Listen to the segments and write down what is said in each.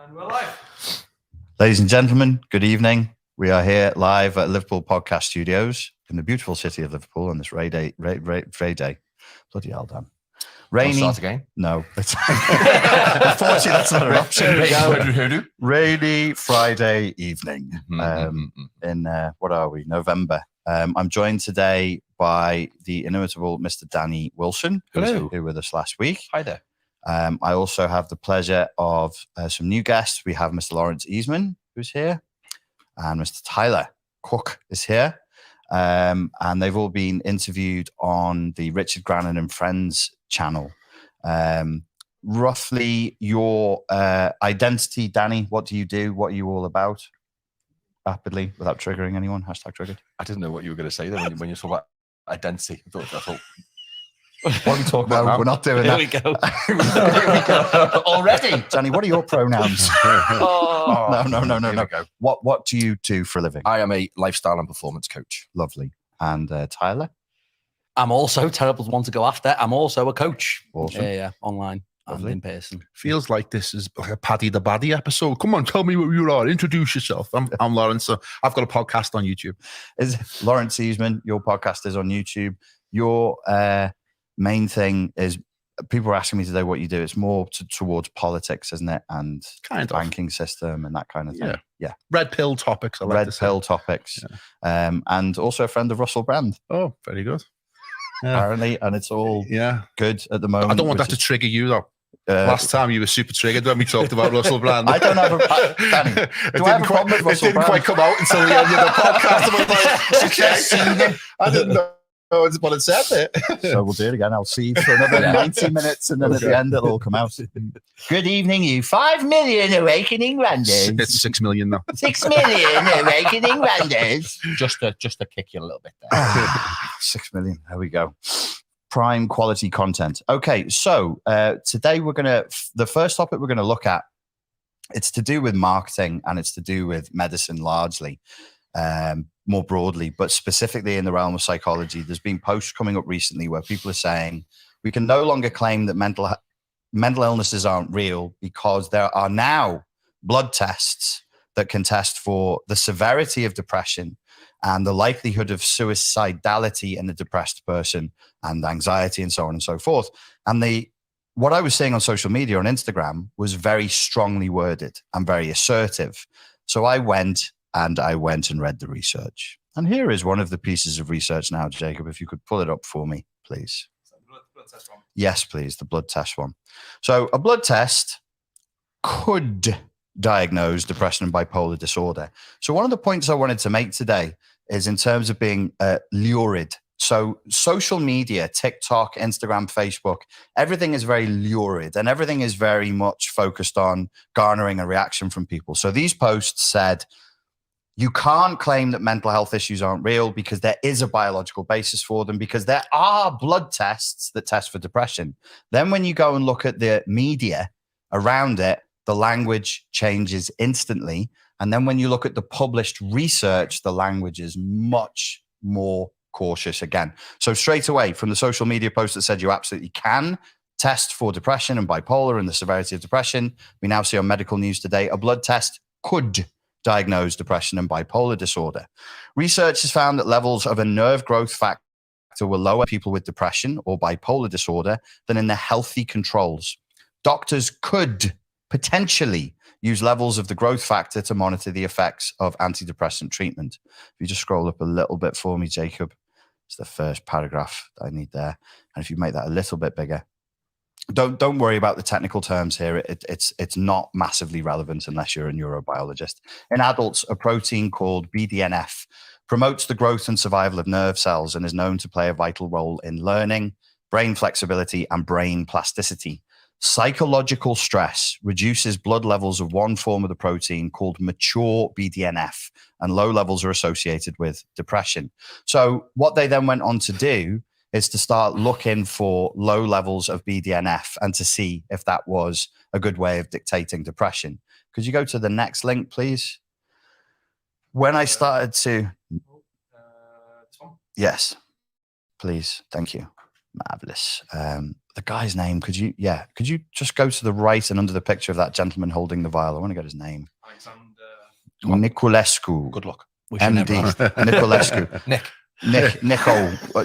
And we're live. Ladies and gentlemen, good evening. We are here live at Liverpool Podcast Studios in the beautiful city of Liverpool on this rainy day. Bloody hell, Dan. Rainy. Start again? No. Unfortunately, that's not an option. Rainy Friday evening in, what are we, November. I'm joined today by the inimitable Mr. Danny Wilson, who was here with us last week. Hi there. I also have the pleasure of some new guests. We have Mr. Lawrence Easman, who's here, and Mr. Tyler Cook is here. And they've all been interviewed on the Richard Grannon and Friends channel. Roughly your identity, Danny, what do you do? What are you all about? Rapidly, without triggering anyone, #triggered. I didn't know what you were going to say then when you talk about identity. I thought what are we talking about now? We're not doing that. Here we go. Here we go. Already. Danny, what are your pronouns? No. What do you do for a living? I am a lifestyle and performance coach. Lovely. And Tyler? I'm also terrible one to go after. I'm also a coach. Awesome. Yeah, online Lovely. and in person. Feels like this is like a Paddy the Baddie episode. Come on, tell me what you are. Introduce yourself. I'm Lawrence. I've got a podcast on YouTube. Is Lawrence Easman, your podcast is on YouTube. Your main thing is, people are asking me today what you do. It's more towards politics, isn't it? And Kind of. banking system and that kind of thing. Yeah. Red pill topics. I like Red to say. pill topics. Yeah. And also a friend of Russell Brand, Oh, very good. Yeah. apparently. And it's all Yeah. good at the moment. I don't want which that to is, trigger you though. Last Last time you were super triggered when we talked about Russell Brand. I don't have a Danny, do I have a problem with It Russell didn't Brand? quite come out until the end of the podcast. I was like, okay. I didn't know what it said there. So we'll do it again. I'll see you for another 90 minutes, and then at the end it'll all come out. Good evening, you 5 million awakening randers. It's 6 million now. 6 million awakening randers. Just to kick you a little bit there. 6 million. There we go. Prime quality content. Okay, so today the first topic we're gonna look at, it's to do with marketing and it's to do with medicine largely. More broadly, but specifically in the realm of psychology. There's been posts coming up recently where people are saying we can no longer claim that mental illnesses aren't real because there are now blood tests that can test for the severity of depression and the likelihood of suicidality in a depressed person and anxiety and so on and so forth. And what I was seeing on social media, on Instagram, was very strongly worded and very assertive. So I went and read the research. And here is one of the pieces of research now, Jacob, if you could pull it up for me, please. Blood test one. Yes, please, the blood test one. So a blood test could diagnose depression and bipolar disorder. So one of the points I wanted to make today is in terms of being lurid. So social media, TikTok, Instagram, Facebook, everything is very lurid and everything is very much focused on garnering a reaction from people. So these posts said, you can't claim that mental health issues aren't real because there is a biological basis for them, because there are blood tests that test for depression. Then when you go and look at the media around it, the language changes instantly. And then when you look at the published research, the language is much more cautious again. So straight away from the social media post that said you absolutely can test for depression and bipolar and the severity of depression, we now see on medical news today, a blood test could diagnose depression and bipolar disorder. Research has found that levels of a nerve growth factor were lower in people with depression or bipolar disorder than in the healthy controls. Doctors could potentially use levels of the growth factor to monitor the effects of antidepressant treatment. If you just scroll up a little bit for me, Jacob, it's the first paragraph that I need there. And if you make that a little bit bigger, don't worry about the technical terms here. It's not massively relevant unless you're a neurobiologist. In adults, a protein called BDNF promotes the growth and survival of nerve cells and is known to play a vital role in learning, brain flexibility, and brain plasticity. Psychological stress reduces blood levels of one form of the protein called mature BDNF, and low levels are associated with depression. So what they then went on to do is to start looking for low levels of BDNF and to see if that was a good way of dictating depression. Could you go to the next link, please? When I started to... Yes, please. Thank you. Marvelous. The guy's name, could you just go to the right and under the picture of that gentleman holding the vial? I want to get his name. Niculescu. Good luck. We should never MD. ask. Niculescu.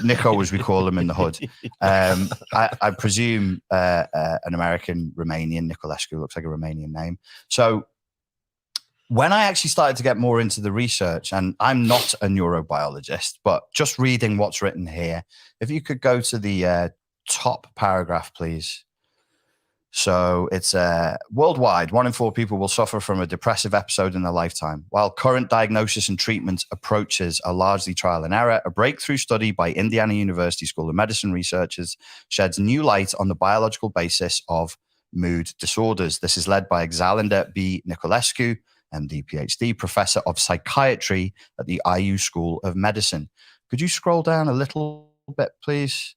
Nico, as we call him in the hood. I presume an American Romanian. Niculescu looks like a Romanian name. So when I actually started to get more into the research, and I'm not a neurobiologist, but just reading what's written here, if you could go to the top paragraph, please. So it's worldwide, 1 in 4 people will suffer from a depressive episode in their lifetime. While current diagnosis and treatment approaches are largely trial and error, a breakthrough study by Indiana University School of Medicine researchers sheds new light on the biological basis of mood disorders. This is led by Xalinder B. Niculescu, MD, PhD, professor of psychiatry at the IU School of Medicine. Could you scroll down a little bit, please?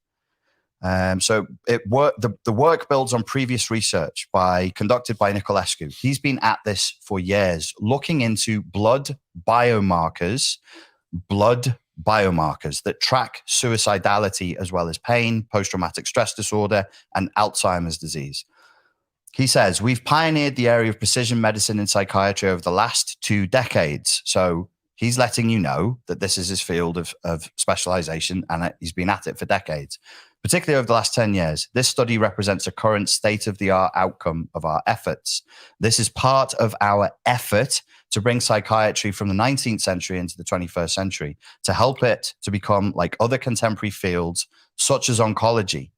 So the work builds on previous research conducted by Niculescu. He's been at this for years, looking into blood biomarkers that track suicidality as well as pain, post-traumatic stress disorder, and Alzheimer's disease. He says, we've pioneered the area of precision medicine in psychiatry over the last 2 decades. So he's letting you know that this is his field of specialization, and he's been at it for decades, particularly over the last 10 years. This study represents a current state-of-the-art outcome of our efforts. This is part of our effort to bring psychiatry from the 19th century into the 21st century, to help it to become like other contemporary fields, such as oncology.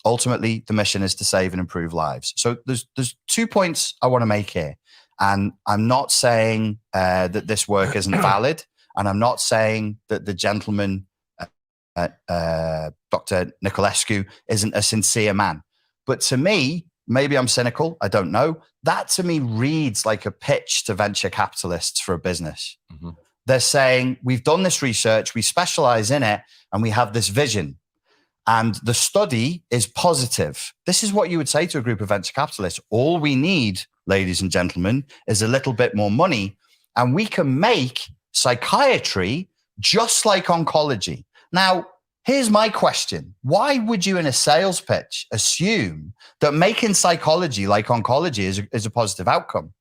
Ultimately, the mission is to save and improve lives. So there's 2 points I want to make here. And I'm not saying that this work isn't valid. And I'm not saying that the gentleman, Dr. Niculescu, isn't a sincere man. But to me, maybe I'm cynical, I don't know. That to me reads like a pitch to venture capitalists for a business. Mm-hmm. They're saying, we've done this research, we specialize in it, and we have this vision. And the study is positive. This is what you would say to a group of venture capitalists. All we need, ladies and gentlemen, is a little bit more money, and we can make psychiatry just like oncology. Now, here's my question. Why would you in a sales pitch assume that making psychology like oncology is a positive outcome?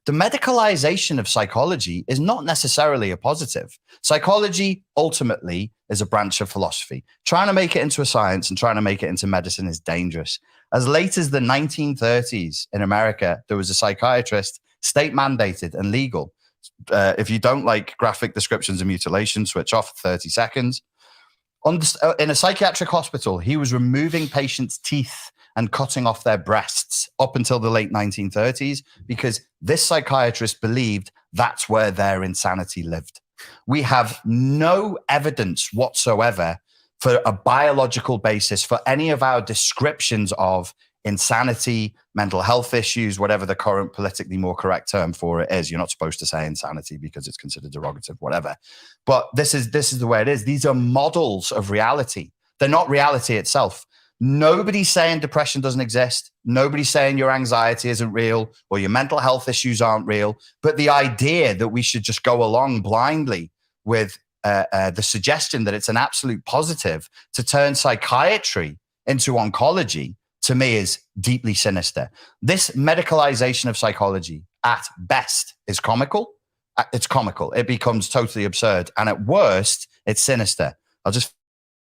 The medicalization of psychology is not necessarily a positive. Psychology ultimately is a branch of philosophy. Trying to make it into a science and trying to make it into medicine is dangerous. As late as the 1930s in America, there was a psychiatrist, state mandated and legal. If you don't like graphic descriptions of mutilation, switch off for 30 seconds. In a psychiatric hospital, he was removing patients' teeth and cutting off their breasts up until the late 1930s, because this psychiatrist believed that's where their insanity lived. We have no evidence whatsoever for a biological basis for any of our descriptions of insanity, mental health issues, whatever the current politically more correct term for it is. You're not supposed to say insanity because it's considered derogative, whatever. But this is the way it is. These are models of reality. They're not reality itself. Nobody's saying depression doesn't exist. Nobody's saying your anxiety isn't real or your mental health issues aren't real. But the idea that we should just go along blindly with the suggestion that it's an absolute positive to turn psychiatry into oncology, to me, is deeply sinister. This medicalization of psychology at best is comical. It's comical. It becomes totally absurd. And at worst, it's sinister. I'll just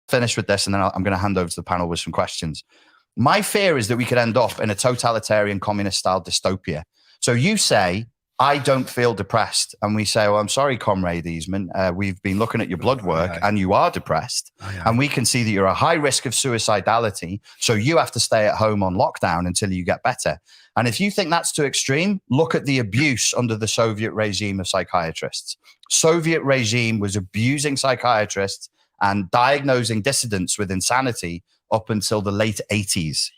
finish with this, and then I'm going to hand over to the panel with some questions. My fear is that we could end up in a totalitarian communist-style dystopia. So you say, I don't feel depressed. And we say, well, I'm sorry, Comrade Eastman. We've been looking at your blood work and you are depressed. And we can see that you're a high risk of suicidality. So you have to stay at home on lockdown until you get better. And if you think that's too extreme, look at the abuse under the Soviet regime of psychiatrists. Soviet regime was abusing psychiatrists and diagnosing dissidents with insanity up until the late 80s.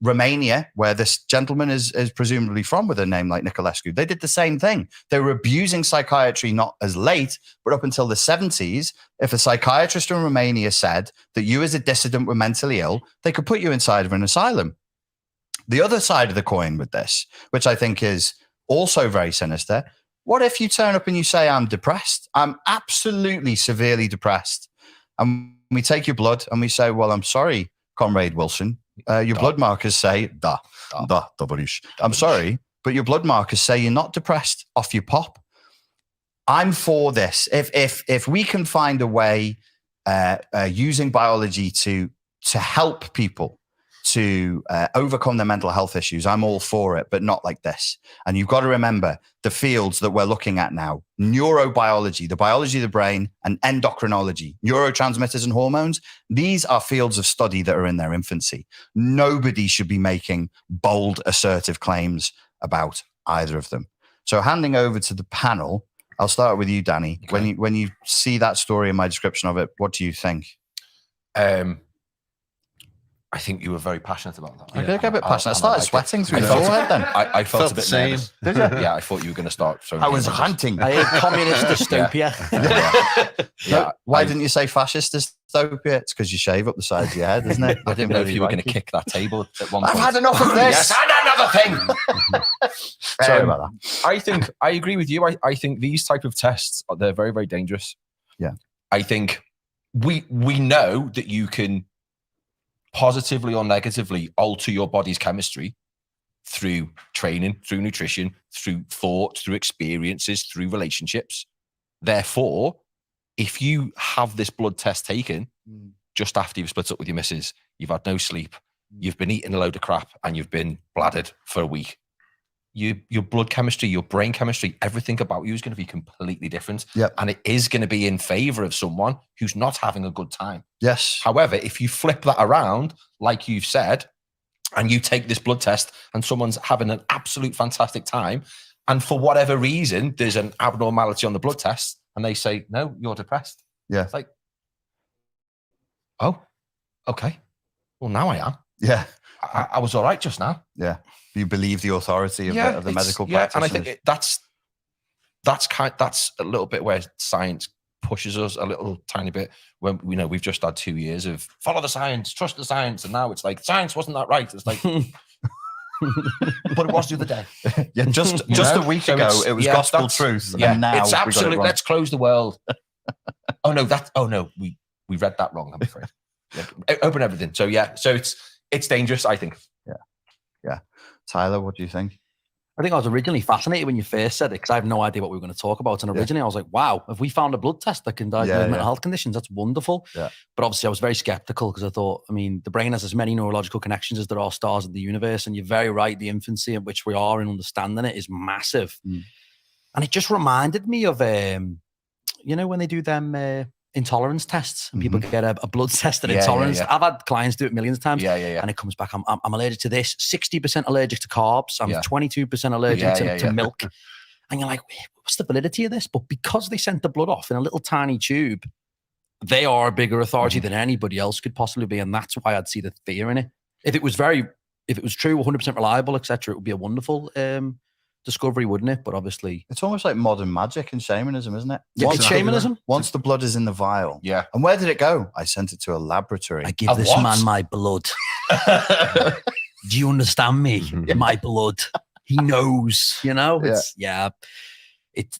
Romania, where this gentleman is presumably from with a name like Niculescu, they did the same thing. They were abusing psychiatry not as late, but up until the 70s. If a psychiatrist in Romania said that you as a dissident were mentally ill, they could put you inside of an asylum. The other side of the coin with this, which I think is also very sinister, what if you turn up and you say, I'm depressed? I'm absolutely severely depressed. and we take your blood and we say, well, I'm sorry, Comrade Wilson. Your blood markers say, I'm sorry, but your blood markers say you're not depressed. Off you pop. I'm for this. If we can find a way using biology to help people to overcome their mental health issues, I'm all for it, but not like this. And you've got to remember the fields that we're looking at now: neurobiology, the biology of the brain, and endocrinology, neurotransmitters and hormones. These are fields of study that are in their infancy. Nobody should be making bold, assertive claims about either of them. So handing over to the panel, I'll start with you, Danny. Okay. When you see that story in my description of it, what do you think? I think you were very passionate about that. I get a bit passionate. I started sweating through the forehead then. I felt a bit same. nervous. Did you? Yeah, I thought you were going to start. I was hunting. I hate communist dystopia. Why didn't you say fascist dystopia? It's because you shave up the sides of your head, isn't it? I didn't know if you were going to kick that table at one point. I've had enough of this. Yes, and another thing. Sorry about that. I agree with you. I think these type of tests, they're very, very dangerous. Yeah. I think we know that you can positively or negatively alter your body's chemistry through training, through nutrition, through thought, through experiences, through relationships. Therefore, if you have this blood test taken just after you've split up with your missus, you've had no sleep, you've been eating a load of crap, and you've been bladdered for a week, your blood chemistry, your brain chemistry, everything about you is going to be completely different. Yep. And it is going to be in favor of someone who's not having a good time. Yes. However, if you flip that around, like you've said, and you take this blood test and someone's having an absolute fantastic time, and for whatever reason, there's an abnormality on the blood test, and they say, no, you're depressed. Yeah. It's like, oh, okay. Well, now I am. Yeah. I was all right just now. Yeah. You believe the authority of the medical practitioners. And I think that's a little bit where science pushes us a little tiny bit. When we've just had 2 years of follow the science, trust the science, and now it's like science wasn't that right. It's like, but it was the other day. Yeah, just a week ago, it was gospel truth. Yeah, and now it's absolute. Let's close the world. Oh no, we read that wrong. I'm afraid. Yeah, open everything. So it's dangerous, I think. Yeah. Tyler, what do you think? I think I was originally fascinated when you first said it, because I have no idea what we were going to talk about. And originally I was like, wow, if we found a blood test that can diagnose mental health conditions, that's wonderful. Yeah. But obviously I was very skeptical, because I thought, the brain has as many neurological connections as there are stars in the universe. And you're very right. The infancy in which we are in understanding it is massive. And it just reminded me of, when they do them intolerance tests and people get a blood test of intolerance. I've had clients do it millions of times. And it comes back, I'm allergic to this, 60% allergic to carbs, I'm 22% allergic to milk. And you're like, what's the validity of this? But because they sent the blood off in a little tiny tube, they are a bigger authority than anybody else could possibly be. And that's why I'd see the fear in it. If it was true, 100% reliable, etc., it would be a wonderful discovery, wouldn't it? But obviously, it's almost like modern magic and shamanism, isn't it? It's shamanism. Once the blood is in the vial. Yeah. And where did it go? I sent it to a laboratory. I give this man my blood. Do you understand me? My blood. He knows, It's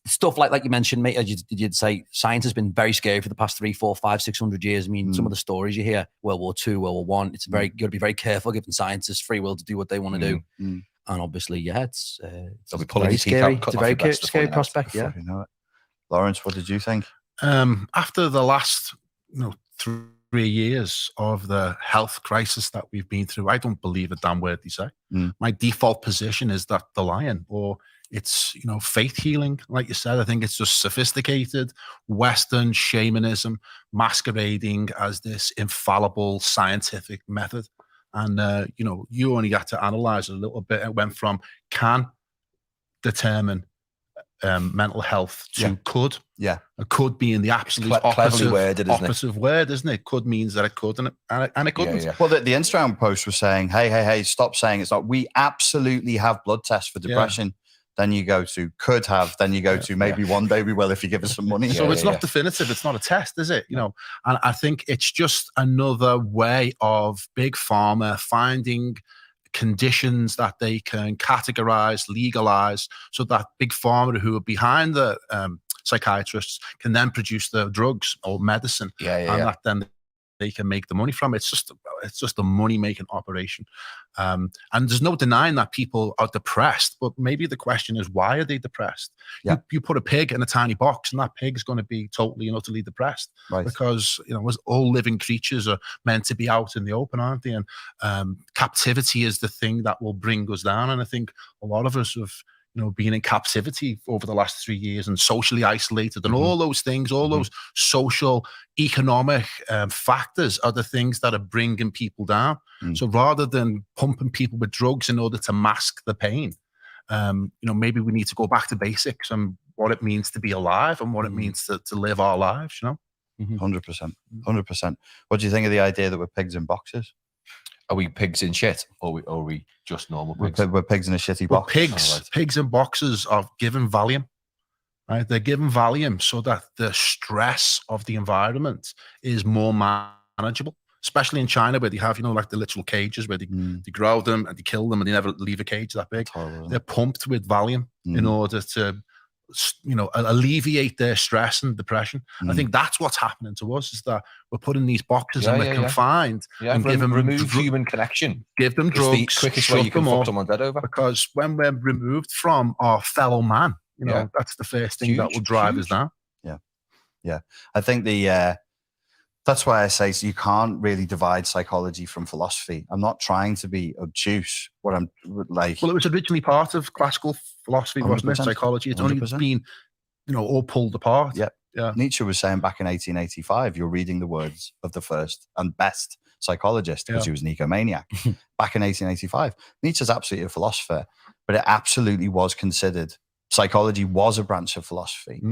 stuff like you mentioned, mate. You'd say science has been very scary for the past 300, 400, 500, 600 years. Some of the stories you hear, World War II, World War I, you got to be very careful giving scientists free will to do what they want to do. And obviously, it's very scary. It's a very scary prospect. Yeah. Lawrence, what did you think? After the last 3 years of the health crisis that we've been through, I don't believe a damn word they say. My default position is that they're lying, or it's faith healing, like you said. I think it's just sophisticated Western shamanism masquerading as this infallible scientific method. And, you only got to analyze a little bit. It went from can determine mental health to could. Yeah. It could be in the absolute opposite word, isn't it? Could means that it could and it couldn't. Well, the Instagram post was saying, hey, stop saying it's not. We absolutely have blood tests for depression. Then you go to could have, then you go to maybe one day we will if you give us some money. So it's not definitive. It's not a test, is it? And I think it's just another way of big pharma finding conditions that they can categorize, legalize, so that big pharma who are behind the psychiatrists can then produce the drugs or medicine, and that then they can make the money from it. It's just a money-making operation. And there's no denying that people are depressed, but maybe the question is, why are they depressed? Yeah. You put a pig in a tiny box and that pig's going to be totally and utterly depressed, because, all living creatures are meant to be out in the open, aren't they? And captivity is the thing that will bring us down. And I think a lot of us have, being in captivity over the last 3 years and socially isolated and all those things, all those social, economic factors are the things that are bringing people down. So rather than pumping people with drugs in order to mask the pain, maybe we need to go back to basics and what it means to be alive and what it means to live our lives, 100%. 100%. What do you think of the idea that we're pigs in boxes? Are we pigs in shit, or are we just normal pigs? We're pigs in a shitty box. Pigs in boxes are given Valium, right? They're given Valium so that the stress of the environment is more manageable, especially in China, where they have, like the literal cages where they grow them and they kill them and they never leave a cage that big. They're pumped with Valium in order to, alleviate their stress and depression. I think that's what's happening to us, is that we're put in these boxes and we're confined and give them remove human connection. Give them drugs. It's the quickest way you can fuck someone dead over. Because when we're removed from our fellow man, that's the first thing that will drive us down. Yeah. I think that's why I say you can't really divide psychology from philosophy. I'm not trying to be obtuse. What I'm like. Well, it was originally part of classical philosophy, wasn't it? Psychology. It's 100%. Only been, all pulled apart. Yeah. Nietzsche was saying back in 1885, you're reading the words of the first and best psychologist, because he was an egomaniac. Back in 1885, Nietzsche's absolutely a philosopher, but it absolutely was considered. Psychology was a branch of philosophy.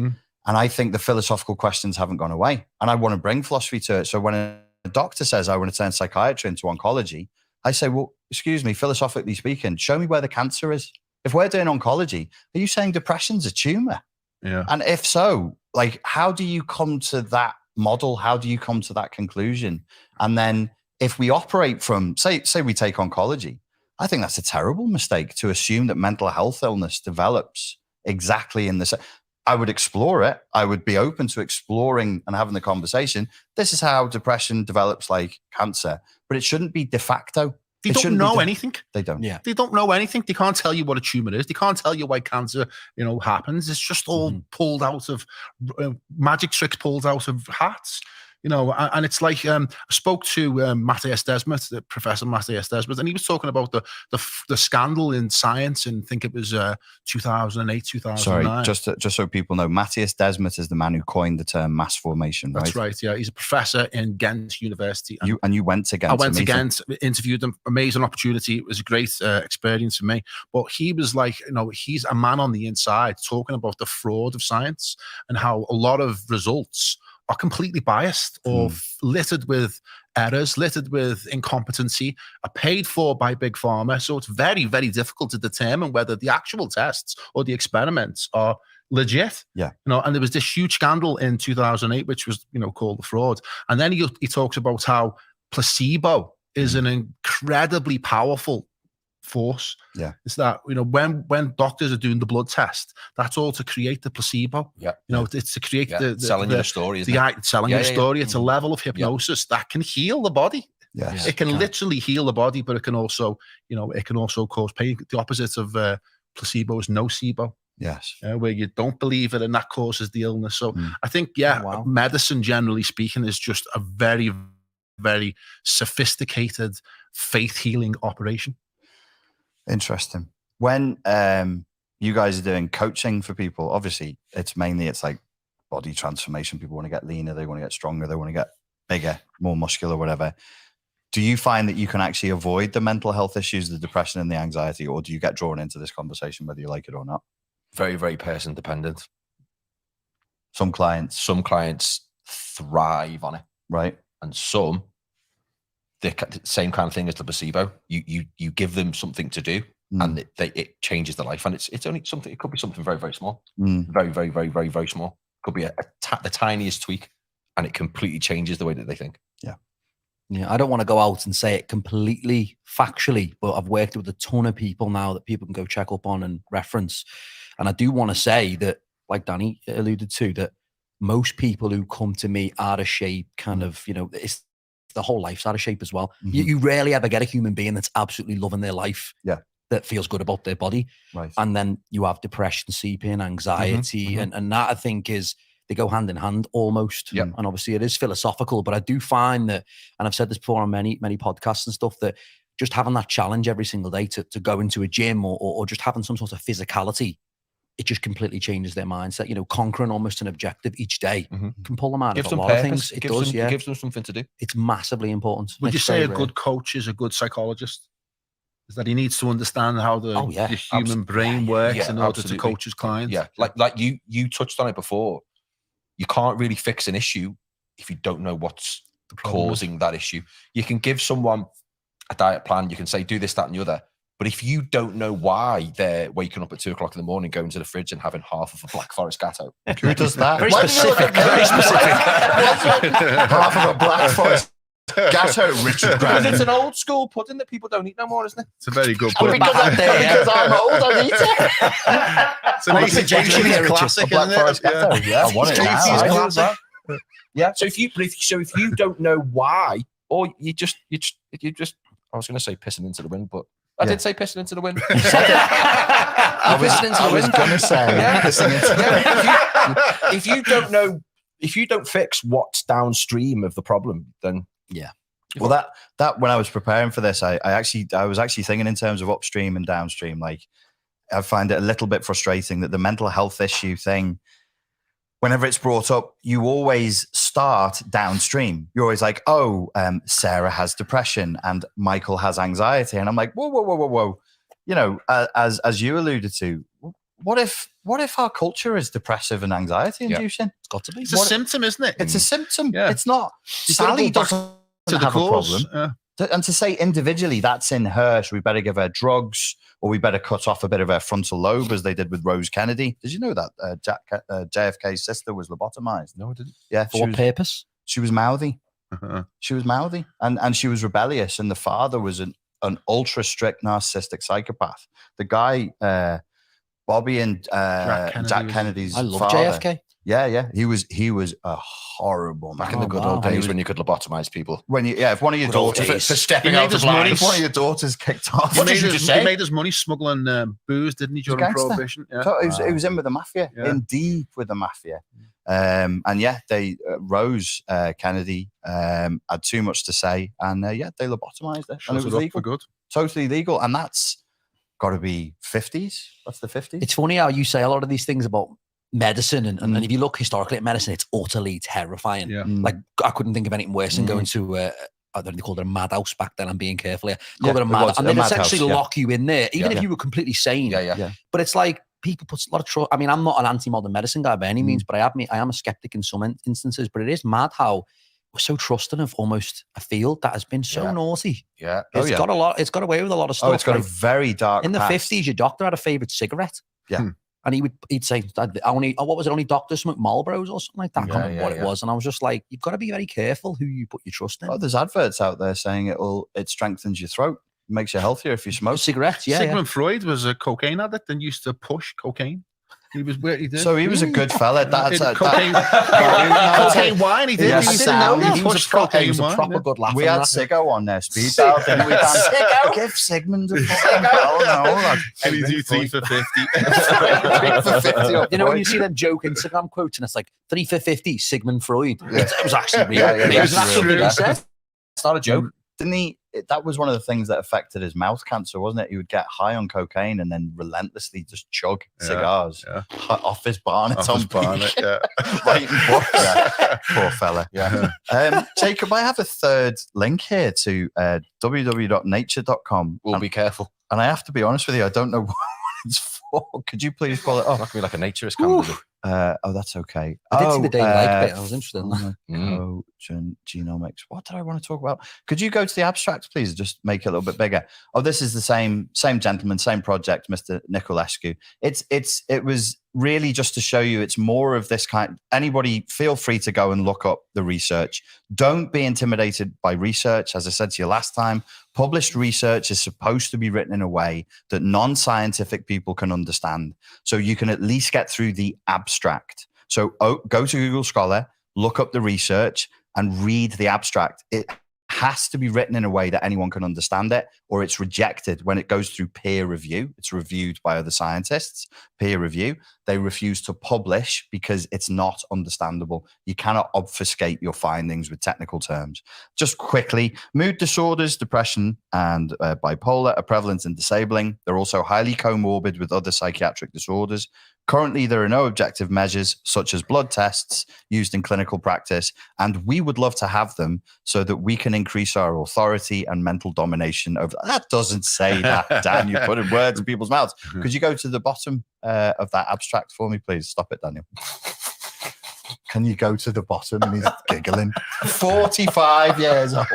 And I think the philosophical questions haven't gone away. And I want to bring philosophy to it. So when a doctor says, I want to turn psychiatry into oncology, I say, well, excuse me, philosophically speaking, show me where the cancer is. If we're doing oncology, are you saying depression's a tumor? Yeah. And if so, how do you come to that model? How do you come to that conclusion? And then if we operate from, say we take oncology, I think that's a terrible mistake to assume that mental health illness develops exactly in the same. I would explore it. I would be open to exploring and having the conversation. This is how depression develops like cancer, but it shouldn't be de facto. They don't know anything. They don't. Yeah. They don't know anything. They can't tell you what a tumor is. They can't tell you why cancer, happens. It's just all pulled out of magic tricks, pulled out of hats. And it's like I spoke to Matthias Desmet, the Professor Matthias Desmet, and he was talking about the scandal in science, and I think it was 2008, 2009. Sorry, just so people know, Matthias Desmet is the man who coined the term mass formation, right? That's right, yeah. He's a professor in Ghent University. And you went to Ghent? I went to Ghent, interviewed him, amazing opportunity. It was a great experience for me. But he was like, he's a man on the inside talking about the fraud of science and how a lot of results are completely biased or littered with errors, littered with incompetency, are paid for by big pharma. So it's very, very difficult to determine whether the actual tests or the experiments are legit. Yeah. And there was this huge scandal in 2008, which was, called the fraud. And then he talks about how placebo is an incredibly powerful force. Yeah. It's that, when doctors are doing the blood test, that's all to create the placebo. Yeah. It's to create the selling you the story, isn't it? Selling you the story. It's a level of hypnosis that can heal the body. Yes. It can literally heal the body, but it can also, cause pain. The opposite of placebo is nocebo. Yes. Where you don't believe it and that causes the illness. So I think, medicine, generally speaking, is just a very, very sophisticated faith healing operation. Interesting. When you guys are doing coaching for people, obviously it's like body transformation. People want to get leaner, they want to get stronger, they want to get bigger, more muscular, whatever. Do you find that you can actually avoid the mental health issues, the depression and the anxiety, or do you get drawn into this conversation whether you like it or not? Very, very person dependent. Some clients thrive on it. Right. And some, the same kind of thing as the placebo. You give them something to do, and it changes their life. And it's only something. It could be something very, very small, very, very, very, very, very small. It could be the tiniest tweak, and it completely changes the way that they think. Yeah, I don't want to go out and say it completely factually, but I've worked with a ton of people now that people can go check up on and reference. And I do want to say that like Danny alluded to, that most people who come to me out of shape, kind of, it's the whole life's out of shape as well. You rarely ever get a human being that's absolutely loving their life. That feels good about their body. Right. And then you have depression seeping, anxiety, and that I think they go hand in hand almost. Yep. And obviously it is philosophical, but I do find that, and I've said this before on many podcasts and stuff, that just having that challenge every single day to go into a gym or just having some sort of physicality, it just completely changes their mindset. Conquering almost an objective each day can pull them out of a lot of things. It does, It gives them something to do. It's massively important. Would you say a good coach is a good psychologist? Is that he needs to understand how the human brain works in order to coach his clients? Yeah, like you touched on it before. You can't really fix an issue if you don't know what's causing that issue. You can give someone a diet plan. You can say, do this, that, and the other. But if you don't know why they're waking up at 2 o'clock in the morning, going to the fridge and having half of a Black Forest Gatto. Who does that? Very specific. Very specific. Half of a Black Forest Gatto, Richard Grannon. It's an old school pudding that people don't eat no more, isn't it? It's a very good pudding. Because I'm old, I eat it. It's an 80s classic, Black Forest Gatto. Yeah, I want it now. Classic. Yeah. So if you don't know why, or you just, I was going to say pissing into the wind, but I did say pissing into the wind. I was going to say pissing into the wind. If you don't fix what's downstream of the problem, then well, that when I was preparing for this, I was actually thinking in terms of upstream and downstream. Like, I find it a little bit frustrating that the mental health issue thing, whenever it's brought up, you always start downstream. You're always like, Sarah has depression and Michael has anxiety. And I'm like, whoa. As you alluded to, what if our culture is depressive and anxiety inducing? It's got to be. It's a symptom, isn't it? It's a symptom. Yeah. It's not. Sally doesn't have a problem. And to say individually that's in her, so we better give her drugs or we better cut off a bit of her frontal lobe as they did with Rose Kennedy. Did you know that JFK's sister was lobotomized? No, I didn't. Yeah. For what purpose? She was mouthy. She was mouthy and she was rebellious. And the father was an ultra strict narcissistic psychopath. The guy, Bobby and Jack Kennedy's I love father. JFK. Yeah. He was a horrible man. Back in the good old days when you could lobotomize people. If one of your daughters for stepping out of line. If one of your daughters kicked off, What did you just say? He made his money smuggling booze, didn't he, during Prohibition? Yeah. So he was in with the mafia, in deep with the mafia. Rose Kennedy had too much to say, and they lobotomized her, and it was legal, for good. Totally legal, and that's got to be 50s. That's the 50s. It's funny how you say a lot of these things about medicine, and if you look historically at medicine, it's utterly terrifying. Yeah. Like, I couldn't think of anything worse than going to I don't know, they called it a madhouse back then. I'm being careful here. Called it a madhouse, and then essentially lock you in there, even if you were completely sane. Yeah. But it's like people put a lot of trust. I mean, I'm not an anti-modern medicine guy by any means, but I am a skeptic in some instances. But it is mad how we're so trusting of almost a field that has been so naughty. Yeah. It's got a lot. It's got away with a lot of stuff. Oh, it's got a very dark. In the past. 50s, your doctor had a favorite cigarette. Yeah. And he'd say, what was it? Only doctors smoke Marlboros or something like that. I can't remember what it was. And I was just like, you've got to be very careful who you put your trust in. Oh, there's adverts out there saying it strengthens your throat, makes you healthier if you smoke cigarettes. Sigmund Freud was a cocaine addict and used to push cocaine. He was where he did. So he was a good fella. That's cocaine wine. He did. Yes, he was a proper good laugh. We had Siggo on there, speed dial, didn't we? Siggo, give Sigmund a Siggo. Can he do 3 for 50? 3 for 50. You know when you see them joke Instagram quotes and it's like 3 for 50, Sigmund Freud. It was actually real. It was actually real. It's not a joke. Didn't he? That was one of the things that affected his mouth cancer, wasn't it? He would get high on cocaine and then relentlessly just chug cigars off his barnet. Writing books. Poor fella. Yeah. Jacob, I have a third link here to www.nature.com. We'll be careful. And I have to be honest with you, I don't know what it's for. Could you please pull it up? Not be like a naturist candidate. That's okay. I did see the Daily Like bit. I was interested in that. Genomics. What did I want to talk about? Could you go to the abstract, please? Just make it a little bit bigger. Oh, this is the same gentleman, same project, Mr. Niculescu. It was really just to show you it's more of this kind. Anybody feel free to go and look up the research. Don't be intimidated by research. As I said to you last time, published research is supposed to be written in a way that non-scientific people can understand, so you can at least get through the abstract. So go to Google Scholar, look up the research and read the abstract. It has to be written in a way that anyone can understand it, or it's rejected when it goes through peer review. It's reviewed by other scientists, peer review. They refuse to publish because it's not understandable. You cannot obfuscate your findings with technical terms. Just quickly, mood disorders, depression, and bipolar are prevalent and disabling. They're also highly comorbid with other psychiatric disorders. Currently, there are no objective measures such as blood tests used in clinical practice, and we would love to have them so that we can increase our authority and mental domination over. That doesn't say that, Dan. You put in words in people's mouths. Could you go to the bottom of that abstract for me, please? Stop it, Daniel. Can you go to the bottom? And he's giggling. 45 years old.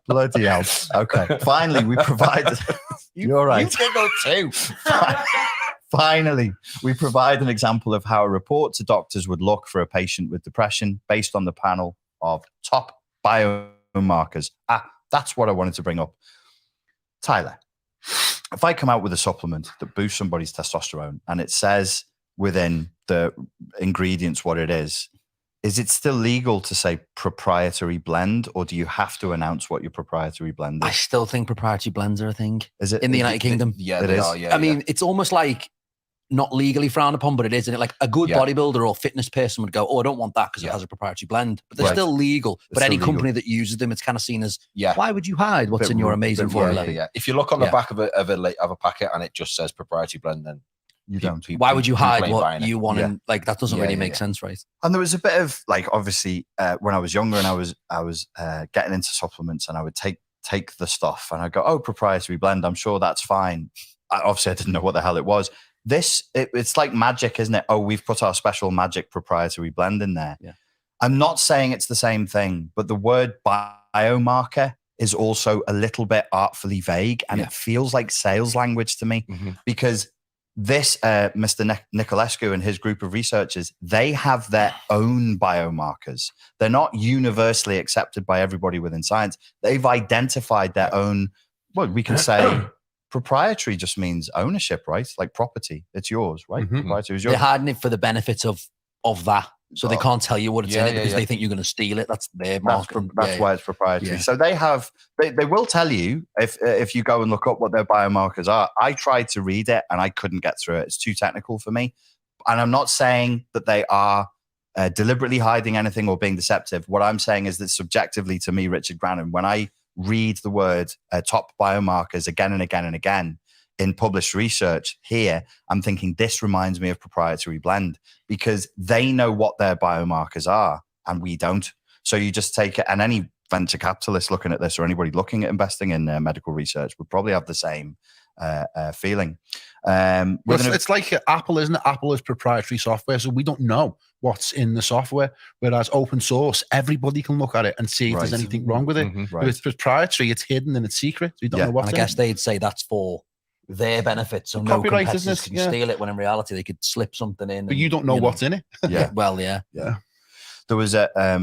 Bloody hell. Okay. Finally, we provide. You're right. You giggle too. Finally, we provide an example of how a report to doctors would look for a patient with depression based on the panel of top biomarkers. That's what I wanted to bring up. Tyler, if I come out with a supplement that boosts somebody's testosterone and it says within the ingredients what it is it still legal to say proprietary blend, or do you have to announce what your proprietary blend is? I still think proprietary blends are a thing. Is it in the United Kingdom? Yeah, it they is. are, yeah, I mean, it's almost like not legally frowned upon, but it is, isn't it? Like a good bodybuilder or fitness person would go, oh, I don't want that because it has a proprietary blend. But they're still legal. But any company that uses them, it's kind of seen as, why would you hide what's in your amazing formula? Yeah. If you look on the back of a packet and it just says proprietary blend, then you don't. Why would you hide what you want? And like that doesn't really make sense, right? And there was a bit of like, obviously, when I was younger and I was getting into supplements, and I would take the stuff and I go, oh, proprietary blend, I'm sure that's fine. Obviously, I didn't know what the hell it was. It's like magic, isn't it? Oh, we've put our special magic proprietary blend in there. Yeah. I'm not saying it's the same thing, but the word biomarker is also a little bit artfully vague, and it feels like sales language to me, because this Mr. Nicolescu and his group of researchers, they have their own biomarkers. They're not universally accepted by everybody within science. They've identified their own, well, we can say proprietary just means ownership, right? Like property. It's yours, right? Proprietary is yours. They're hiding it for the benefits of that. So they can't tell you what it's in it because they think you're going to steal it. That's their mark. That's why it's proprietary. Yeah. So they will tell you if you go and look up what their biomarkers are. I tried to read it and I couldn't get through it. It's too technical for me. And I'm not saying that they are deliberately hiding anything or being deceptive. What I'm saying is that subjectively to me, Richard Grannon, when I read the word top biomarkers again and again and again in published research here, I'm thinking this reminds me of proprietary blend, because they know what their biomarkers are and we don't. So you just take it, and any venture capitalist looking at this or anybody looking at investing in medical research would probably have the same feeling. It's like Apple, isn't it? Apple is proprietary software, so we don't know what's in the software, whereas open source, everybody can look at it and see if there's anything wrong with it. If it's proprietary, it's hidden and it's secret. We don't know what's in it. I guess they'd say that's for their benefit, so no competitors can steal it, when in reality they could slip something in. But you don't know what's in it. There was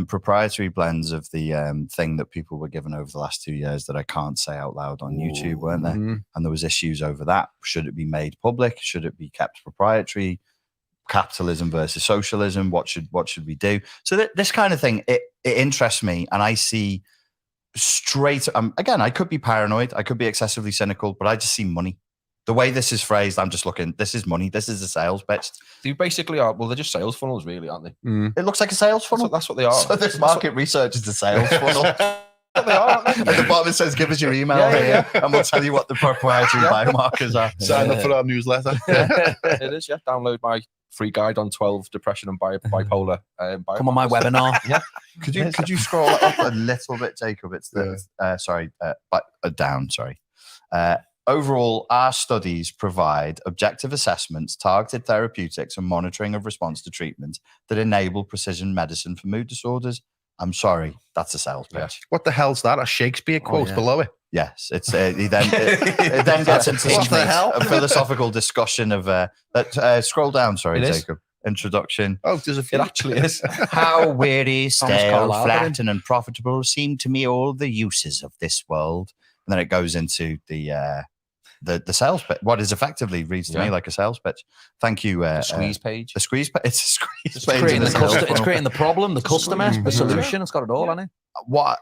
proprietary blends of the thing that people were given over the last 2 years that I can't say out loud on YouTube, weren't there? And there was issues over that. Should it be made public? Should it be kept proprietary? Capitalism versus socialism. What should we do? So this kind of thing, it interests me, and I see straight. Again, I could be paranoid. I could be excessively cynical, but I just see money. The way this is phrased, I'm just looking, this is money. This is a sales pitch. They basically are, well, they're just sales funnels, really, aren't they? It looks like a sales funnel. That's what they are. So this market research is a sales funnel. They are, aren't they? At the bottom it says, give us your email here, and we'll tell you what the proprietary biomarkers are. Sign up for our newsletter. It is, Download my free guide on 12 depression and bipolar. Come on my webinar. Could you scroll up a little bit, Jacob? It's down. Sorry. Overall, our studies provide objective assessments, targeted therapeutics, and monitoring of response to treatment that enable precision medicine for mood disorders. I'm sorry, that's a sales pitch. What the hell's that? A Shakespeare quote below it? Yes, it's it then gets into What the hell? a philosophical discussion of scroll down. Sorry, It is. Jacob. Introduction. Oh, there's a It few. actually is. How weary, stale, Carlyle, flat, and unprofitable seem to me all the uses of this world. And then it goes into the sales pitch. What is effectively reads to me like a sales pitch. Thank you. Squeeze page. The squeeze. It's a squeeze It's page. creating, in the a sales it's funnel. creating the problem, the customer, the squeeze. solution. It's got it all, hasn't it? What?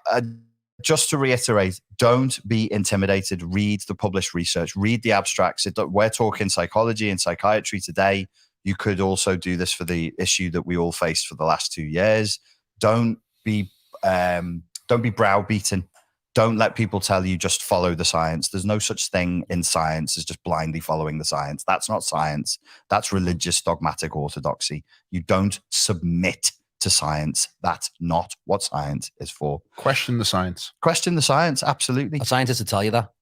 Just to reiterate, don't be intimidated. Read the published research. Read the abstracts. We're talking psychology and psychiatry today. You could also do this for the issue that we all faced for the last 2 years. Don't be browbeaten. Don't let people tell you just follow the science. There's no such thing in science as just blindly following the science. That's not science. That's religious dogmatic orthodoxy. You don't submit to science. That's not what science is for. Question the science. Question the science. Absolutely. A scientist would tell you that.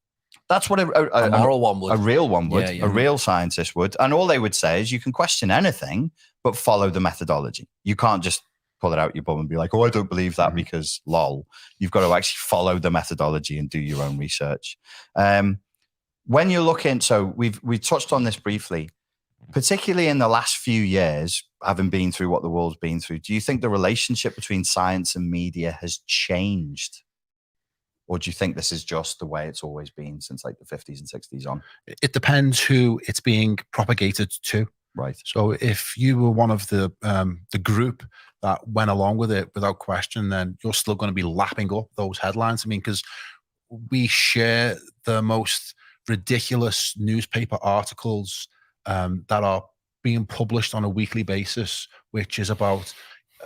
That's what A moral one would. a real one would. Yeah, yeah. A real scientist would. And all they would say is you can question anything, but follow the methodology. You can't just pull it out your bum and be like, oh, I don't believe that because lol. You've got to actually follow the methodology and do your own research. When you're looking, so we touched on this briefly, particularly in the last few years, having been through what the world's been through, do you think the relationship between science and media has changed? Or do you think this is just the way it's always been since like the 50s and 60s on? It depends who it's being propagated to. Right. So if you were one of the group that went along with it without question, then you're still going to be lapping up those headlines. I mean, because we share the most ridiculous newspaper articles that are being published on a weekly basis, which is about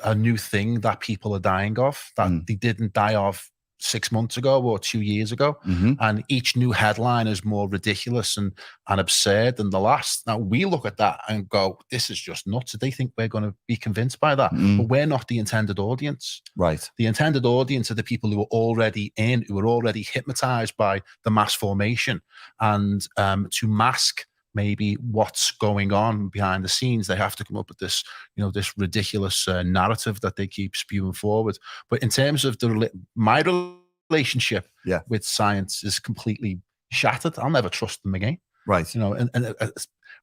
a new thing that people are dying of, that they didn't die of 6 months ago or 2 years ago. And each new headline is more ridiculous and absurd than the last. Now we look at that and go, this is just nuts. They think we're going to be convinced by that, but we're not the intended audience. Right. The intended audience are the people who are already who are already hypnotized by the mass formation. And to mask maybe what's going on behind the scenes, they have to come up with this, this ridiculous narrative that they keep spewing forward. But in terms of my relationship with science is completely shattered. I'll never trust them again. Right.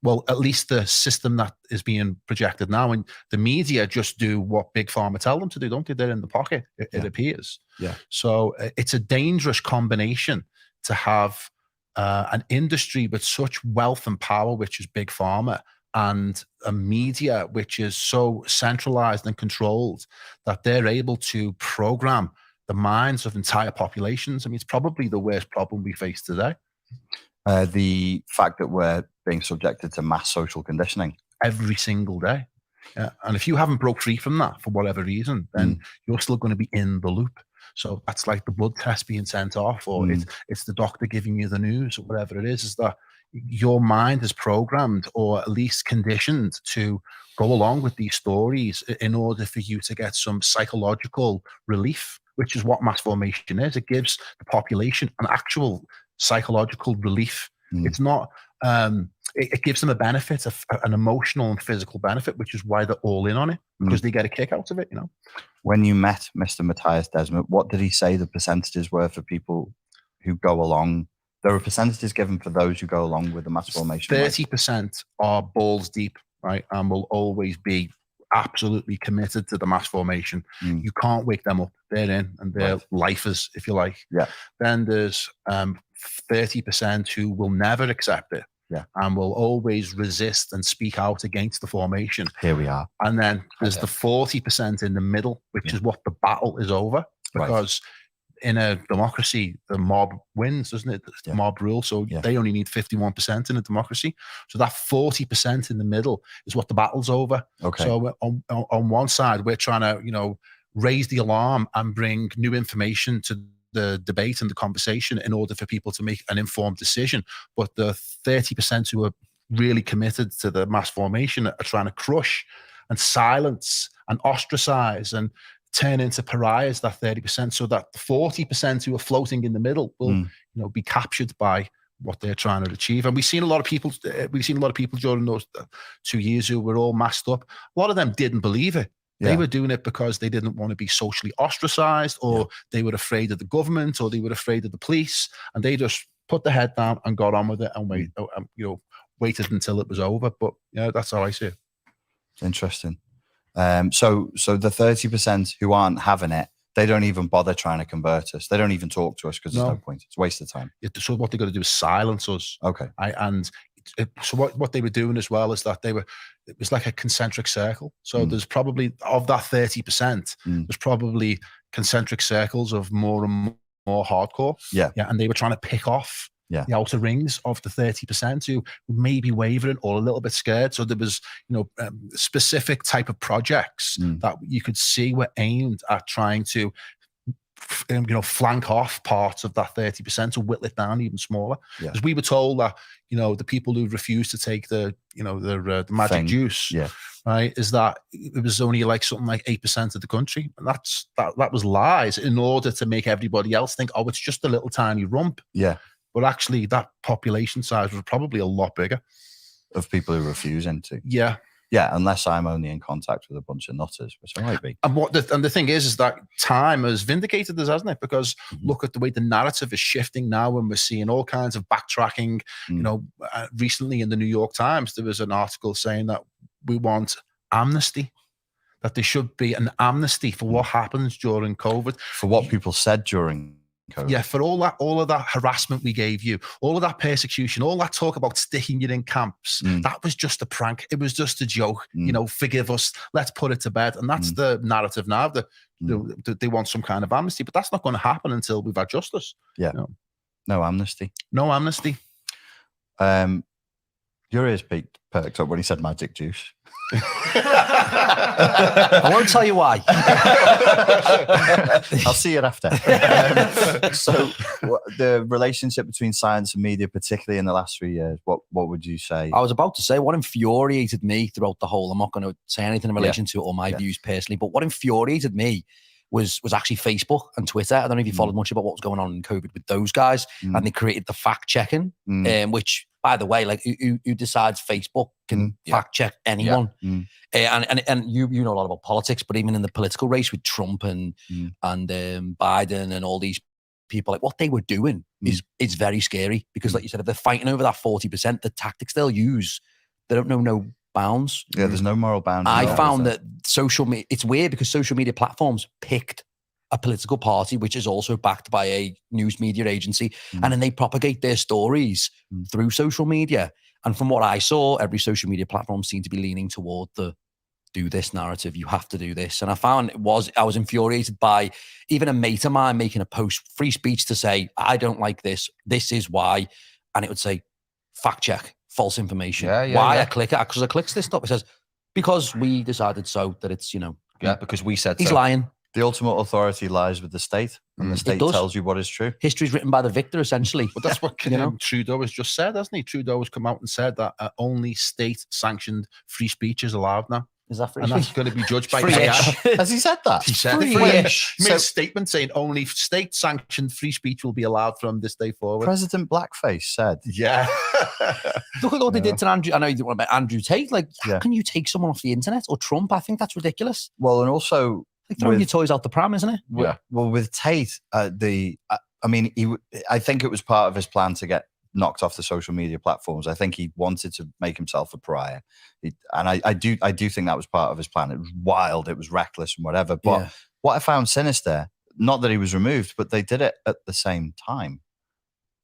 Well, at least the system that is being projected now, and the media just do what Big Pharma tell them to do, don't they? They're in the pocket, it appears. Yeah. So it's a dangerous combination to have an industry with such wealth and power, which is Big Pharma, and a media which is so centralized and controlled that they're able to program the minds of entire populations. I mean, it's probably the worst problem we face today. The fact that we're being subjected to mass social conditioning every single day. Yeah. And if you haven't broke free from that for whatever reason, then you're still going to be in the loop. So that's like the blood test being sent off, or it's the doctor giving you the news, or whatever it is that your mind is programmed, or at least conditioned, to go along with these stories in order for you to get some psychological relief, which is what mass formation is. It gives the population an actual psychological relief. It's not, it gives them a benefit, an emotional and physical benefit, which is why they're all in on it, because they get a kick out of it, When you met Mr. Matthias Desmet, what did he say the percentages were for people who go along? There are percentages given for those who go along with the mass formation. 30% are balls deep, right? And will always be absolutely committed to the mass formation. You can't wake them up. They're in, and they're lifers, if you like. Yeah. Then there's 30% who will never accept it. Yeah. And will always resist and speak out against the formation. Here we are. And then there's the 40% in the middle, which is what the battle is over. Because in a democracy, the mob wins, doesn't it? The mob rule. So they only need 51% in a democracy. So that 40% in the middle is what the battle's over. Okay. So on one side, we're trying to, raise the alarm and bring new information to the debate and the conversation in order for people to make an informed decision. But the 30% who are really committed to the mass formation are trying to crush and silence and ostracize and turn into pariahs, that 30%, so that the 40% who are floating in the middle will be captured by what they're trying to achieve. And we've seen a lot of people during those 2 years who were all masked up. A lot of them didn't believe it. They were doing it because they didn't want to be socially ostracized, or they were afraid of the government, or they were afraid of the police, and they just put their head down and got on with it and waited until it was over. But that's how I see it. Interesting. So the 30% who aren't having it, they don't even bother trying to convert us. They don't even talk to us because there's no point. It's a waste of time. So what they're going to do is silence us. Okay. So what they were doing as well is that it was like a concentric circle. So there's probably, of that 30%, there's probably concentric circles of more and more hardcore. Yeah. And they were trying to pick off the outer rings of the 30% who may be wavering or a little bit scared. So there was, specific type of projects that you could see were aimed at trying to, flank off parts of that 30% to whittle it down even smaller. Because we were told that, the people who refused to take the magic juice, right, is that it was only like something like 8% of the country. And that was lies in order to make everybody else think, oh, it's just a little tiny rump. Yeah. But actually, that population size was probably a lot bigger. Of people who refuse to. Yeah. Yeah, unless I'm only in contact with a bunch of nutters, which I might be. And the thing is that time has vindicated this, hasn't it? Because look at the way the narrative is shifting now, when we're seeing all kinds of backtracking. Recently in the New York Times, there was an article saying that we want amnesty, that there should be an amnesty for what happens during COVID. For what people said during COVID. Yeah, for all of that harassment we gave you, all of that persecution, all that talk about sticking you in camps, that was just a prank. It was just a joke. Forgive us. Let's put it to bed. And that's the narrative now, that they want some kind of amnesty. But that's not going to happen until we've had justice. Yeah. No amnesty. No amnesty. Your ears perked up when he said magic juice. I won't tell you why. I'll see you after. So the relationship between science and media, particularly in the last 3 years, what would you say? I was about to say what infuriated me throughout the whole, I'm not going to say anything in relation to it or my views personally, but what infuriated me was actually Facebook and Twitter. I don't know if you followed much about what was going on in COVID with those guys, and they created the fact checking, which, by the way, like who decides Facebook can fact check anyone? And you know a lot about politics, but even in the political race with Trump and Biden and all these people, like what they were doing is very scary, because, like you said, if they're fighting over that 40%, the tactics they'll use, they don't know no bounds. Yeah, there's no moral bounds. I found that social media, it's weird because social media platforms picked a political party which is also backed by a news media agency, and then they propagate their stories through social media. And from what I saw, every social media platform seemed to be leaning toward the do this narrative. You have to do this. And I found I was infuriated by even a mate of mine making a post, free speech, to say, I don't like this. This is why. And it would say, fact check, false information. I click it? Because I clicks this stuff. It says, because we decided so, that it's, because we said he's so. lying. The ultimate authority lies with the state, and the state tells you what is true. History's written by the victor, essentially. But that's what Trudeau has just said, hasn't he? Trudeau has come out and said that only state-sanctioned free speech is allowed now. Is that free? And that's going to be judged by Free-ish. Has he said that? He said Free-ish. He made a statement saying only state-sanctioned free speech will be allowed from this day forward. President Blackface said. Yeah. Look at what they did to Andrew. I know you didn't want about Andrew Tate. Like, how can you take someone off the internet, or Trump? I think that's ridiculous. Well, and also, like throwing your toys out the pram, isn't it? Well, with Tate, I think it was part of his plan to get knocked off the social media platforms. I think he wanted to make himself a pariah, and I do think that was part of his plan. It was wild, it was reckless, and whatever. But what I found sinister, not that he was removed, but they did it at the same time.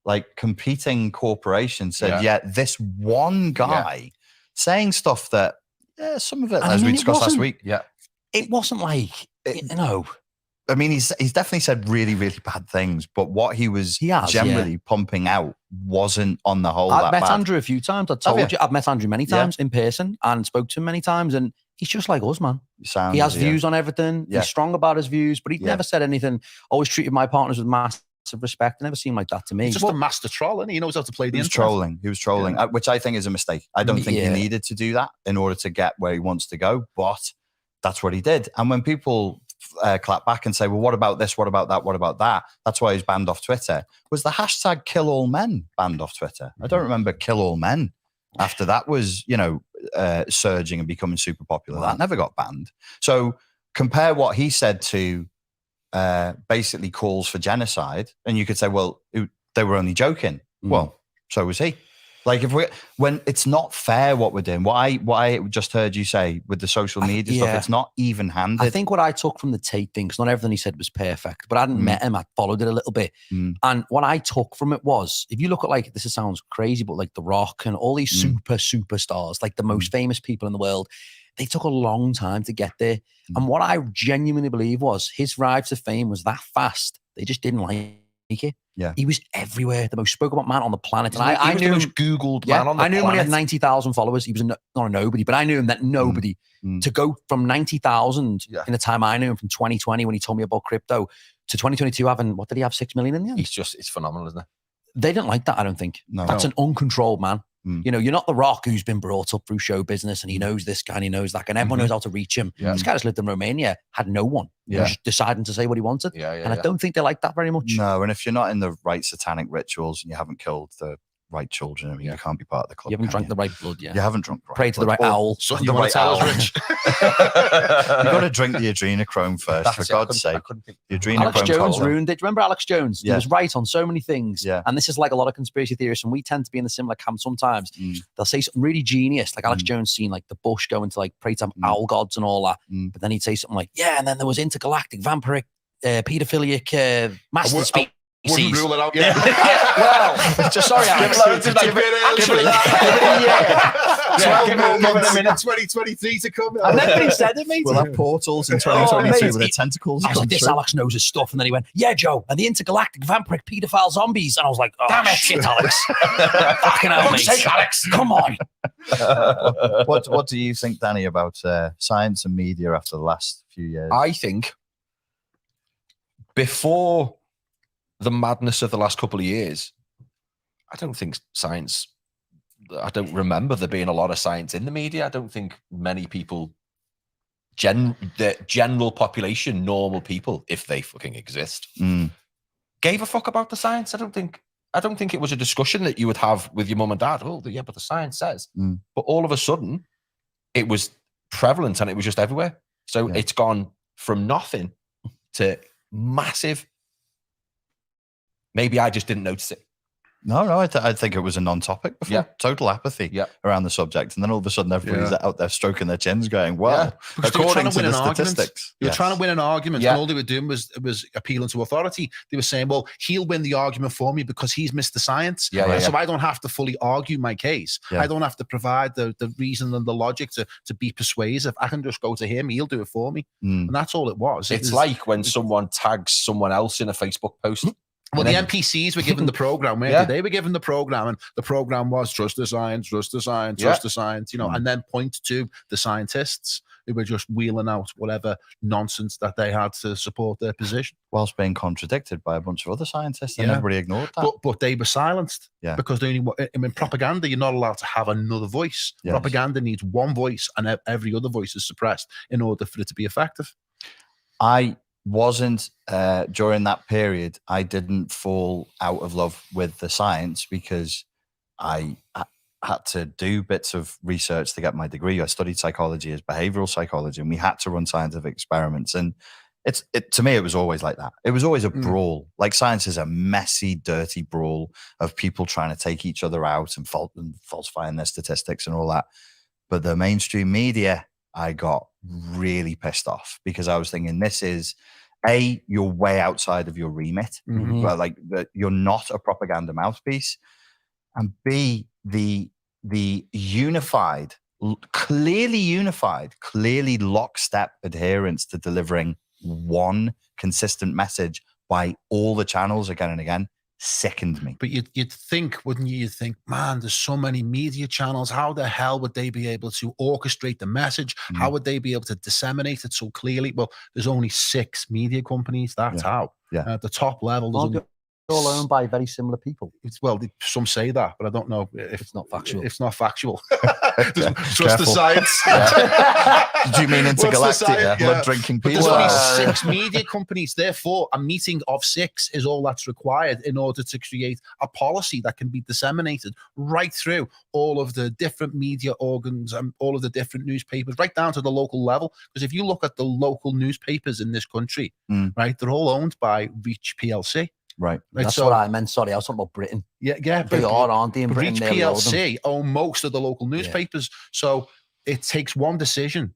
Like, competing corporations said, this one guy saying stuff that, some of it, as we discussed last week, it wasn't like, I mean, he's definitely said really, really bad things, but what he was generally pumping out wasn't, on the whole, I've met bad. Andrew a few times. I told you, I've met Andrew many times in person and spoke to him many times, and he's just like us, man. He has views on everything. He's strong about his views, but he never said anything. Always treated my partners with massive respect. It never seemed like that to me. He's just a master troll, and he knows how to play the internet. He was trolling, which I think is a mistake. I don't think he needed to do that in order to get where he wants to go, but that's what he did. And when people clap back and say, well, what about this? What about that? What about that? That's why he's banned off Twitter. Was the hashtag kill all men banned off Twitter? I don't remember kill all men. After that was, surging and becoming super popular. That never got banned. So compare what he said to basically calls for genocide, and you could say, well, they were only joking. Well, so was he. Like when it's not fair what we're doing, what I just heard you say with the social media stuff, it's not even handed. I think what I took from the Tate thing, because not everything he said was perfect, but I hadn't met him. I followed it a little bit. And what I took from it was, if you look at like, this sounds crazy, but like The Rock and all these superstars, like the most famous people in the world, they took a long time to get there. And what I genuinely believe was his rise to fame was that fast. They just didn't like it. Yeah, he was everywhere, the most spoken about man on the planet. And I knew him, most Googled man on the planet. I knew him when he had 90,000 followers. He was not a nobody, but I knew him that nobody. To go from 90,000 in the time I knew him, from 2020 when he told me about crypto, to 2022 having, what did he have, 6 million in the end? It's phenomenal, isn't it? They didn't like that, I don't think. No. That's an uncontrolled man. You know, you're not The Rock, who's been brought up through show business and he knows this guy and he knows that guy and everyone knows how to reach him. This guy just lived in Romania, had no one. He was just deciding to say what he wanted. And I don't think they like that very much. No, and if you're not in the right satanic rituals and you haven't killed the right children, I mean, you can't be part of the club. You haven't drank the right blood, You haven't drunk the right Pray to the right owl. So you want to tell us, Rich? You've got to drink the adrenochrome first, for God's sake. The adrenochrome. Alex Jones ruined it. Remember Alex Jones? He was right on so many things. And this is like a lot of conspiracy theorists, and we tend to be in the similar camp sometimes. They'll say something really genius, like Alex Jones seen like the bush going to like pray to owl gods and all that. But then he'd say something like, yeah, and then there was intergalactic vampiric, pedophilic, master species. Wouldn't rule it out yet. Well, just sorry, Alex. Give it a minute. 2023 to come. I've never been said it, mate. We'll have portals in 2022 with their tentacles. I was like, this Alex knows his stuff. And then he went, yeah, Joe, and the intergalactic vampiric pedophile zombies. And I was like, oh, damn it, shit, Alex. Fucking hell, mate. Sake, Alex. Come on. What do you think, Danny, about science and media after the last few years? I think before the madness of the last couple of years, I don't think science, I don't remember there being a lot of science in the media. I don't think many people, the general population, normal people, if they fucking exist, gave a fuck about the science. I don't think it was a discussion that you would have with your mum and dad. Oh, yeah, but the science says. But all of a sudden, it was prevalent and it was just everywhere. So it's gone from nothing to massive. Maybe I just didn't notice it. No, I think it was a non-topic before. Total apathy around the subject. And then all of a sudden everybody's out there stroking their chins going, well, according to the statistics. They were trying to win an argument. And all they were doing was appealing to authority. They were saying, well, he'll win the argument for me because he's Mr. Science. So I don't have to fully argue my case. I don't have to provide the reason and the logic to be persuasive. I can just go to him. He'll do it for me. And that's all it was. It's like when someone tags someone else in a Facebook post. Well, the NPCs were given the program, they were given the program, and the program was trust the science, trust the science, trust the science, you know, and then point to the scientists who were just wheeling out whatever nonsense that they had to support their position. Whilst being contradicted by a bunch of other scientists, and everybody ignored that. But they were silenced because they only, I mean, propaganda, you're not allowed to have another voice. Propaganda needs one voice, and every other voice is suppressed in order for it to be effective. I wasn't during that period, I didn't fall out of love with the science because I had to do bits of research to get my degree. I studied psychology as behavioral psychology, and we had to run scientific experiments. And to me, it was always like that. It was always a brawl. Like science is a messy, dirty brawl of people trying to take each other out and falsifying their statistics and all that. But the mainstream media, I got really pissed off because I was thinking, this is you're way outside of your remit, but like you're not a propaganda mouthpiece, and B, the unified, clearly lockstep adherence to delivering one consistent message by all the channels again and again sickened me. But you'd think, wouldn't you? You'd think, man, there's so many media channels. How the hell would they be able to orchestrate the message? How would they be able to disseminate it so clearly? Well, there's only 6 media companies. That's how. At the top level, there's all owned by very similar people. Well, some say that, but I don't know if It's not factual. It's not factual. Trust the science. Do you mean intergalactic blood drinking But people? there's only 6 media companies. Therefore, a meeting of 6 is all that's required in order to create a policy that can be disseminated right through all of the different media organs and all of the different newspapers, right down to the local level. Because if you look at the local newspapers in this country, right, they're all owned by Reach PLC. Right. That's what I meant. Sorry, I was talking about Britain. Yeah. They aren't they? In Britain, Reach PLC own most of the local newspapers. So it takes one decision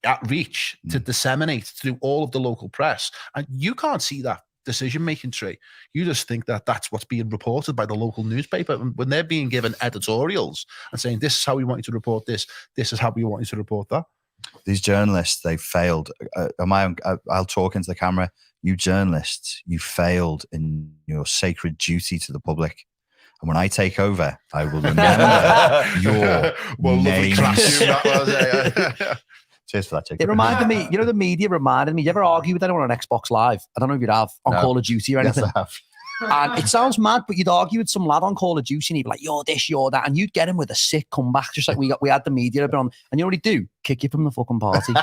at Reach to disseminate through all of the local press. And you can't see that decision-making tree. You just think that that's what's being reported by the local newspaper. And when they're being given editorials and saying, this is how we want you to report this, this is how we want you to report that. These journalists, they failed. I'll talk into the camera. You journalists, you failed in your sacred duty to the public. And when I take over, I will remember your names. Cheers for that, Jacob. It reminded me, the media reminded me. You ever argue with anyone on Xbox Live? I don't know if you'd have on Call of Duty or anything. Yes, I have. And it sounds mad, but you'd argue with some lad on Call of Duty and he'd be like, you're this, you're that. And you'd get him with a sick comeback, just like we had the media on. And you know what he'd do? Kick you from the fucking party.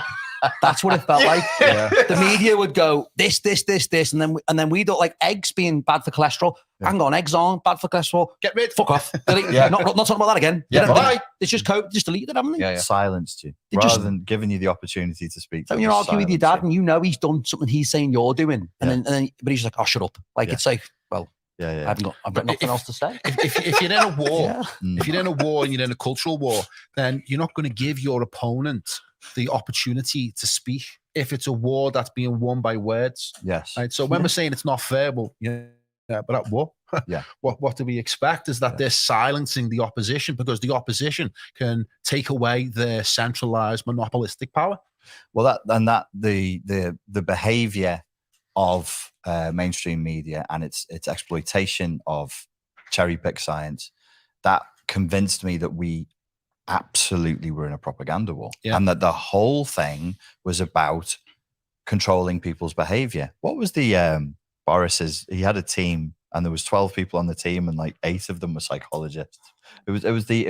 That's what it felt like. Yeah. The media would go, this. And then we'd like eggs being bad for cholesterol. Yeah. Hang on, eggs aren't bad for cholesterol. Get rid. Fuck off. Not talking about that again. Yeah, it's just deleted it, haven't they? Yeah. Silenced you. Rather than giving you the opportunity to speak. So when you're arguing with your dad and you know he's done something he's saying you're doing. And then but he's like, oh, shut up. Like, it's like, well, I've got nothing else to say. If you're in a war, if you're in a war and you're in a cultural war, then you're not going to give your opponent the opportunity to speak if it's a war that's being won by words. Yes. Right. So when we're saying it's not fair, well, but at war, what do we expect is that they're silencing the opposition because the opposition can take away their centralized monopolistic power. Well, the behavior of mainstream media and its exploitation of cherry pick science, that convinced me that we absolutely were in a propaganda war, and that the whole thing was about controlling people's behavior. What was the Boris's? He had a team, and there was 12 people on the team, and like 8 of them were psychologists. It was the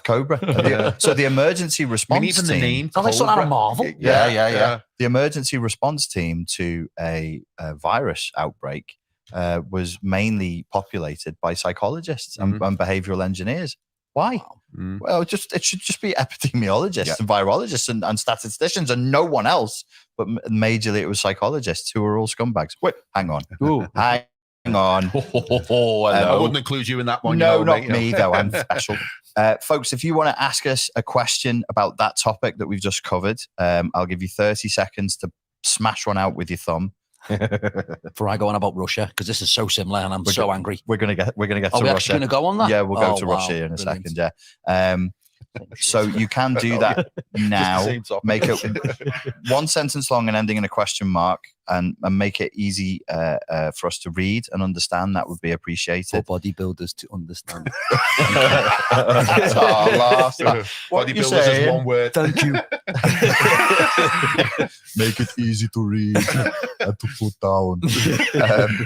Cobra. So the emergency response team. The name. Oh, they saw that on Marvel. Yeah. The emergency response team to a virus outbreak was mainly populated by psychologists and behavioral engineers. Why? Wow. Well, it should just be epidemiologists and virologists and statisticians and no one else. But majorly it was psychologists who were all scumbags. Wait, hang on. Hang on. I wouldn't include you in that one. No, not me, though. I'm special. Folks, if you want to ask us a question about that topic that we've just covered, I'll give you 30 seconds to smash one out with your thumb. Before I go on about Russia, because this is so similar and I'm so angry. We're gonna get to Russia. Are we actually going to go on that? Yeah, we'll go to Russia in a second. Yeah. So you can do that now. Make it 1 sentence long and ending in a question mark, and make it easy for us to read and understand. That would be appreciated. For bodybuilders to understand. Bodybuilders is one word. Thank you. Make it easy to read and to put down.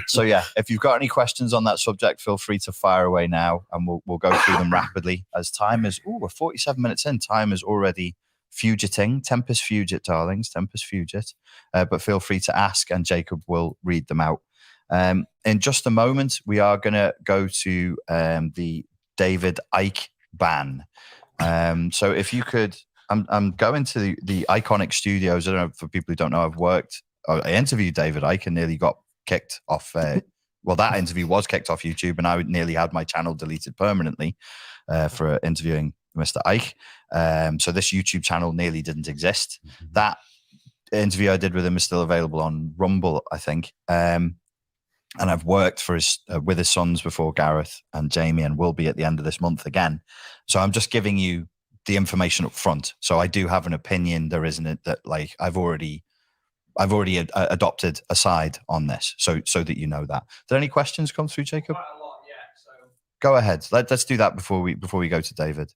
So yeah, if you've got any questions on that subject, feel free to fire away now, and we'll go through them rapidly. As time is, we're 47 minutes in. Time is already fugiting. Tempus fugit, darlings. Tempus fugit. But feel free to ask, and Jacob will read them out. In just a moment, we are going to go to the David Icke ban. So if you could, I'm going to the Iconic Studios. I don't know, for people who don't know, I interviewed David Icke and nearly got kicked off. Well, that interview was kicked off YouTube, and I nearly had my channel deleted permanently for interviewing Mr. Icke. So this YouTube channel nearly didn't exist. That interview I did with him is still available on Rumble, I think. And I've worked for with his sons before, Gareth and Jamie, and will be at the end of this month again. So I'm just giving you the information up front. So I do have an opinion. There isn't it that like I've already adopted a side on this, so that you know that. Did any questions come through, Jacob? Quite a lot, yeah. So go ahead. Let's do that before we go to David.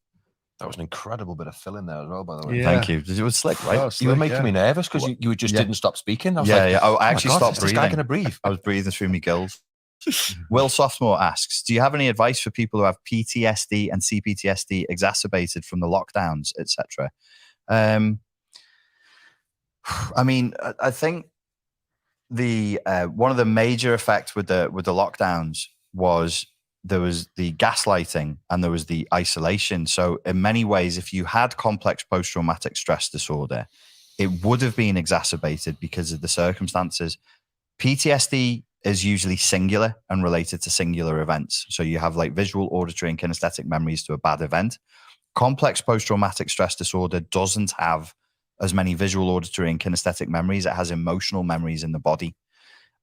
That was an incredible bit of fill in there as well, by the way. Yeah. Thank you. It was slick, right? Oh, you were making me nervous because you just didn't stop speaking. I was I actually stopped breathing. This guy going to breathe. I was breathing through my gills. Will Softmore asks, do you have any advice for people who have PTSD and CPTSD exacerbated from the lockdowns, etc.? I mean, I think the one of the major effects with the lockdowns was there was the gaslighting and there was the isolation. So in many ways, if you had complex post-traumatic stress disorder, it would have been exacerbated because of the circumstances. PTSD is usually singular and related to singular events. So you have like visual, auditory, and kinesthetic memories to a bad event. Complex post-traumatic stress disorder doesn't have as many visual, auditory, and kinesthetic memories. It has emotional memories in the body.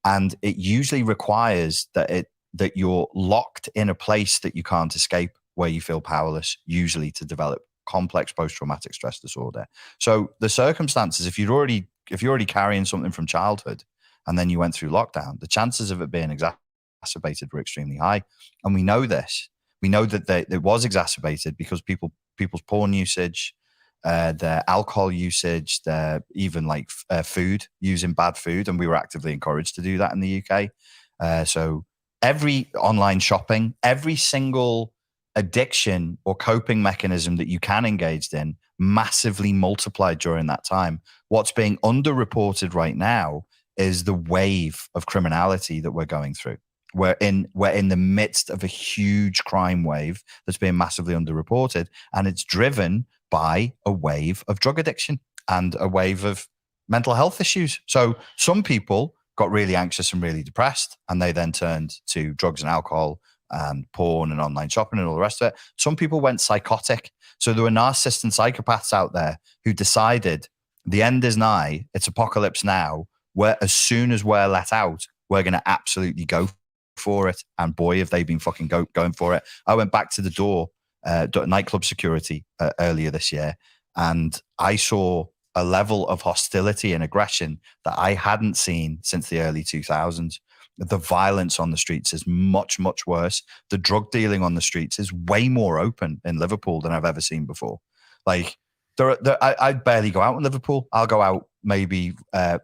And it usually requires that you're locked in a place that you can't escape, where you feel powerless, usually, to develop complex post-traumatic stress disorder. So the circumstances, if you're already carrying something from childhood and then you went through lockdown, the chances of it being exacerbated were extremely high. And we know this. We know that it was exacerbated because people's porn usage, their alcohol usage, their even like food, using bad food. And we were actively encouraged to do that in the UK. So every online shopping, every single addiction or coping mechanism that you can engage in massively multiplied during that time. What's being underreported right now is the wave of criminality that we're going through. We're in the midst of a huge crime wave that's being massively underreported, and it's driven by a wave of drug addiction and a wave of mental health issues. So some people got really anxious and really depressed, and they then turned to drugs and alcohol and porn and online shopping and all the rest of it. Some people went psychotic. So there were narcissists and psychopaths out there who decided the end is nigh, it's apocalypse now, where as soon as we're let out, we're going to absolutely go for it. And boy, have they been fucking going for it. I went back to the door, nightclub security earlier this year, and I saw a level of hostility and aggression that I hadn't seen since the early 2000s. The violence on the streets is much, much worse. The drug dealing on the streets is way more open in Liverpool than I've ever seen before. Like, I barely go out in Liverpool. I'll go out maybe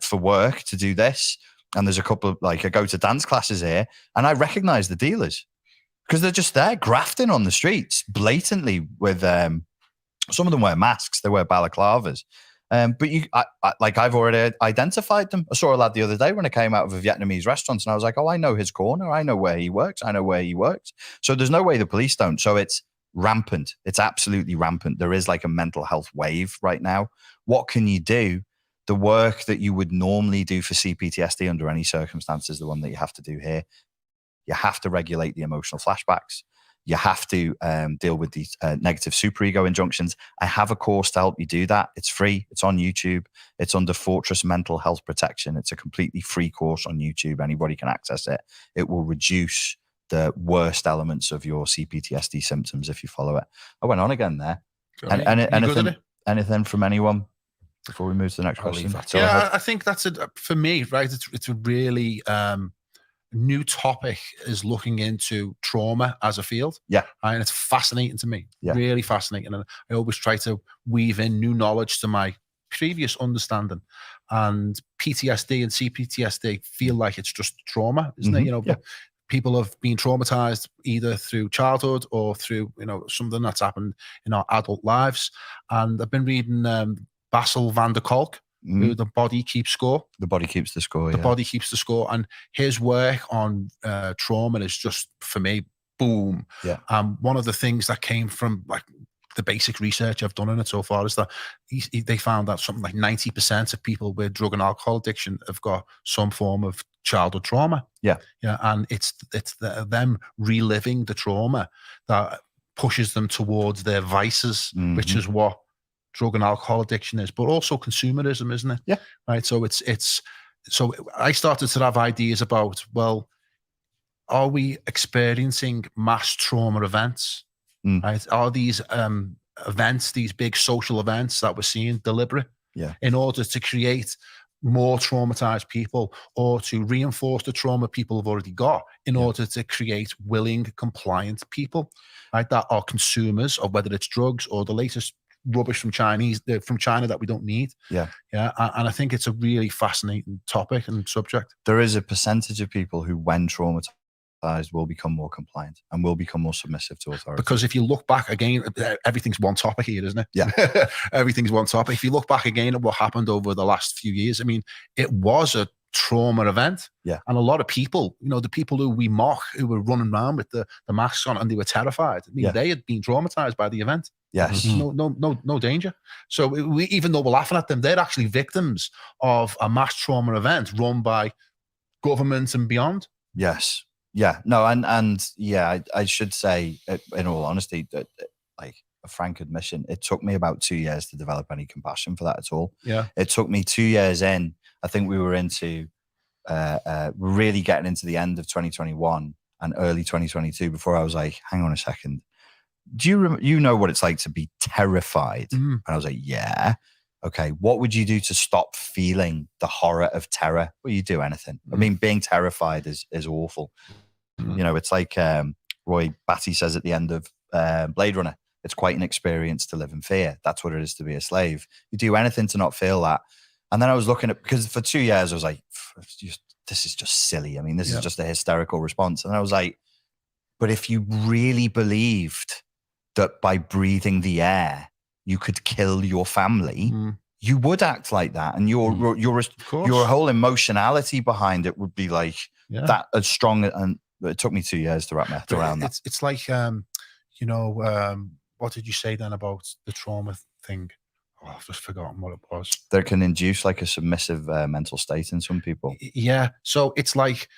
for work to do this. And there's a couple of, like, I go to dance classes here and I recognize the dealers because they're just there grafting on the streets blatantly with, some of them wear masks, they wear balaclavas. But I've already identified them. I saw a lad the other day when I came out of a Vietnamese restaurant and I was like, oh, I know his corner. I know where he works. I know where he works. So there's no way the police don't. So it's rampant. It's absolutely rampant. There is like a mental health wave right now. What can you do? The work that you would normally do for CPTSD under any circumstances, the one that you have to do here. You have to regulate the emotional flashbacks. You have to deal with these negative superego injunctions. I have a course to help you do that. It's free. It's on YouTube. It's under Fortress Mental Health Protection. It's a completely free course on YouTube. Anybody can access it. It will reduce the worst elements of your CPTSD symptoms if you follow it. I went on again there. Anything from anyone before we move to the next question? Yeah, I think that's it for me, right? It's a really new topic is looking into trauma as a field. Yeah. And it's fascinating to me. Yeah. Really fascinating. And I always try to weave in new knowledge to my previous understanding. And PTSD and CPTSD feel like it's just trauma, isn't it? You know, people have been traumatized either through childhood or through, something that's happened in our adult lives. And I've been reading Bessel van der Kolk, who The Body Keeps Score. The Body Keeps the Score, The Body Keeps the Score. And his work on trauma is just, for me, boom. Yeah. One of the things that came from like the basic research I've done on it so far is that they found that something like 90% of people with drug and alcohol addiction have got some form of childhood trauma. Yeah. Yeah. And it's them reliving the trauma that pushes them towards their vices, which is what drug and alcohol addiction is, but also consumerism, isn't it? Yeah. Right. So so I started to have ideas about, well, are we experiencing mass trauma events? Right? Are these events, these big social events that we're seeing, deliberate? Yeah. In order to create more traumatized people or to reinforce the trauma people have already got in order to create willing, compliant people, right? That are consumers of whether it's drugs or the latest rubbish from China that we don't need. Yeah. And I think it's a really fascinating topic and subject. There is a percentage of people who, when traumatized sympathized will become more compliant and will become more submissive to authority. Because if you look back again, everything's one topic here, isn't it? Yeah. Everything's one topic. If you look back again at what happened over the last few years, I mean, it was a trauma event. Yeah. And a lot of people, the people who we mock, who were running around with the masks on and they were terrified. I mean, they had been traumatized by the event. Yes. No danger. So we, even though we're laughing at them, they're actually victims of a mass trauma event run by governments and beyond. Yes. Yeah. No. And yeah, I should say, in all honesty, that like a frank admission, it took me about 2 years to develop any compassion for that at all. Yeah. It took me 2 years in. I think we were into really getting into the end of 2021 and early 2022 before I was like, hang on a second. Do you know what it's like to be terrified? And I was like, yeah. Okay. What would you do to stop feeling the horror of terror? Well, you do anything. I mean, being terrified is awful. It's like Roy Batty says at the end of Blade Runner, it's quite an experience to live in fear. That's what it is to be a slave. You do anything to not feel that. And then I was looking at, because for 2 years I was like, this is just silly. I mean, this is just a hysterical response. And I was like, but if you really believed that by breathing the air, you could kill your family, you would act like that. And your whole emotionality behind it would be like that as strong. And it took me 2 years to wrap my head around that. It's like, what did you say then about the trauma thing? Oh, I've just forgotten what it was. That can induce like a submissive mental state in some people. Yeah. So it's like,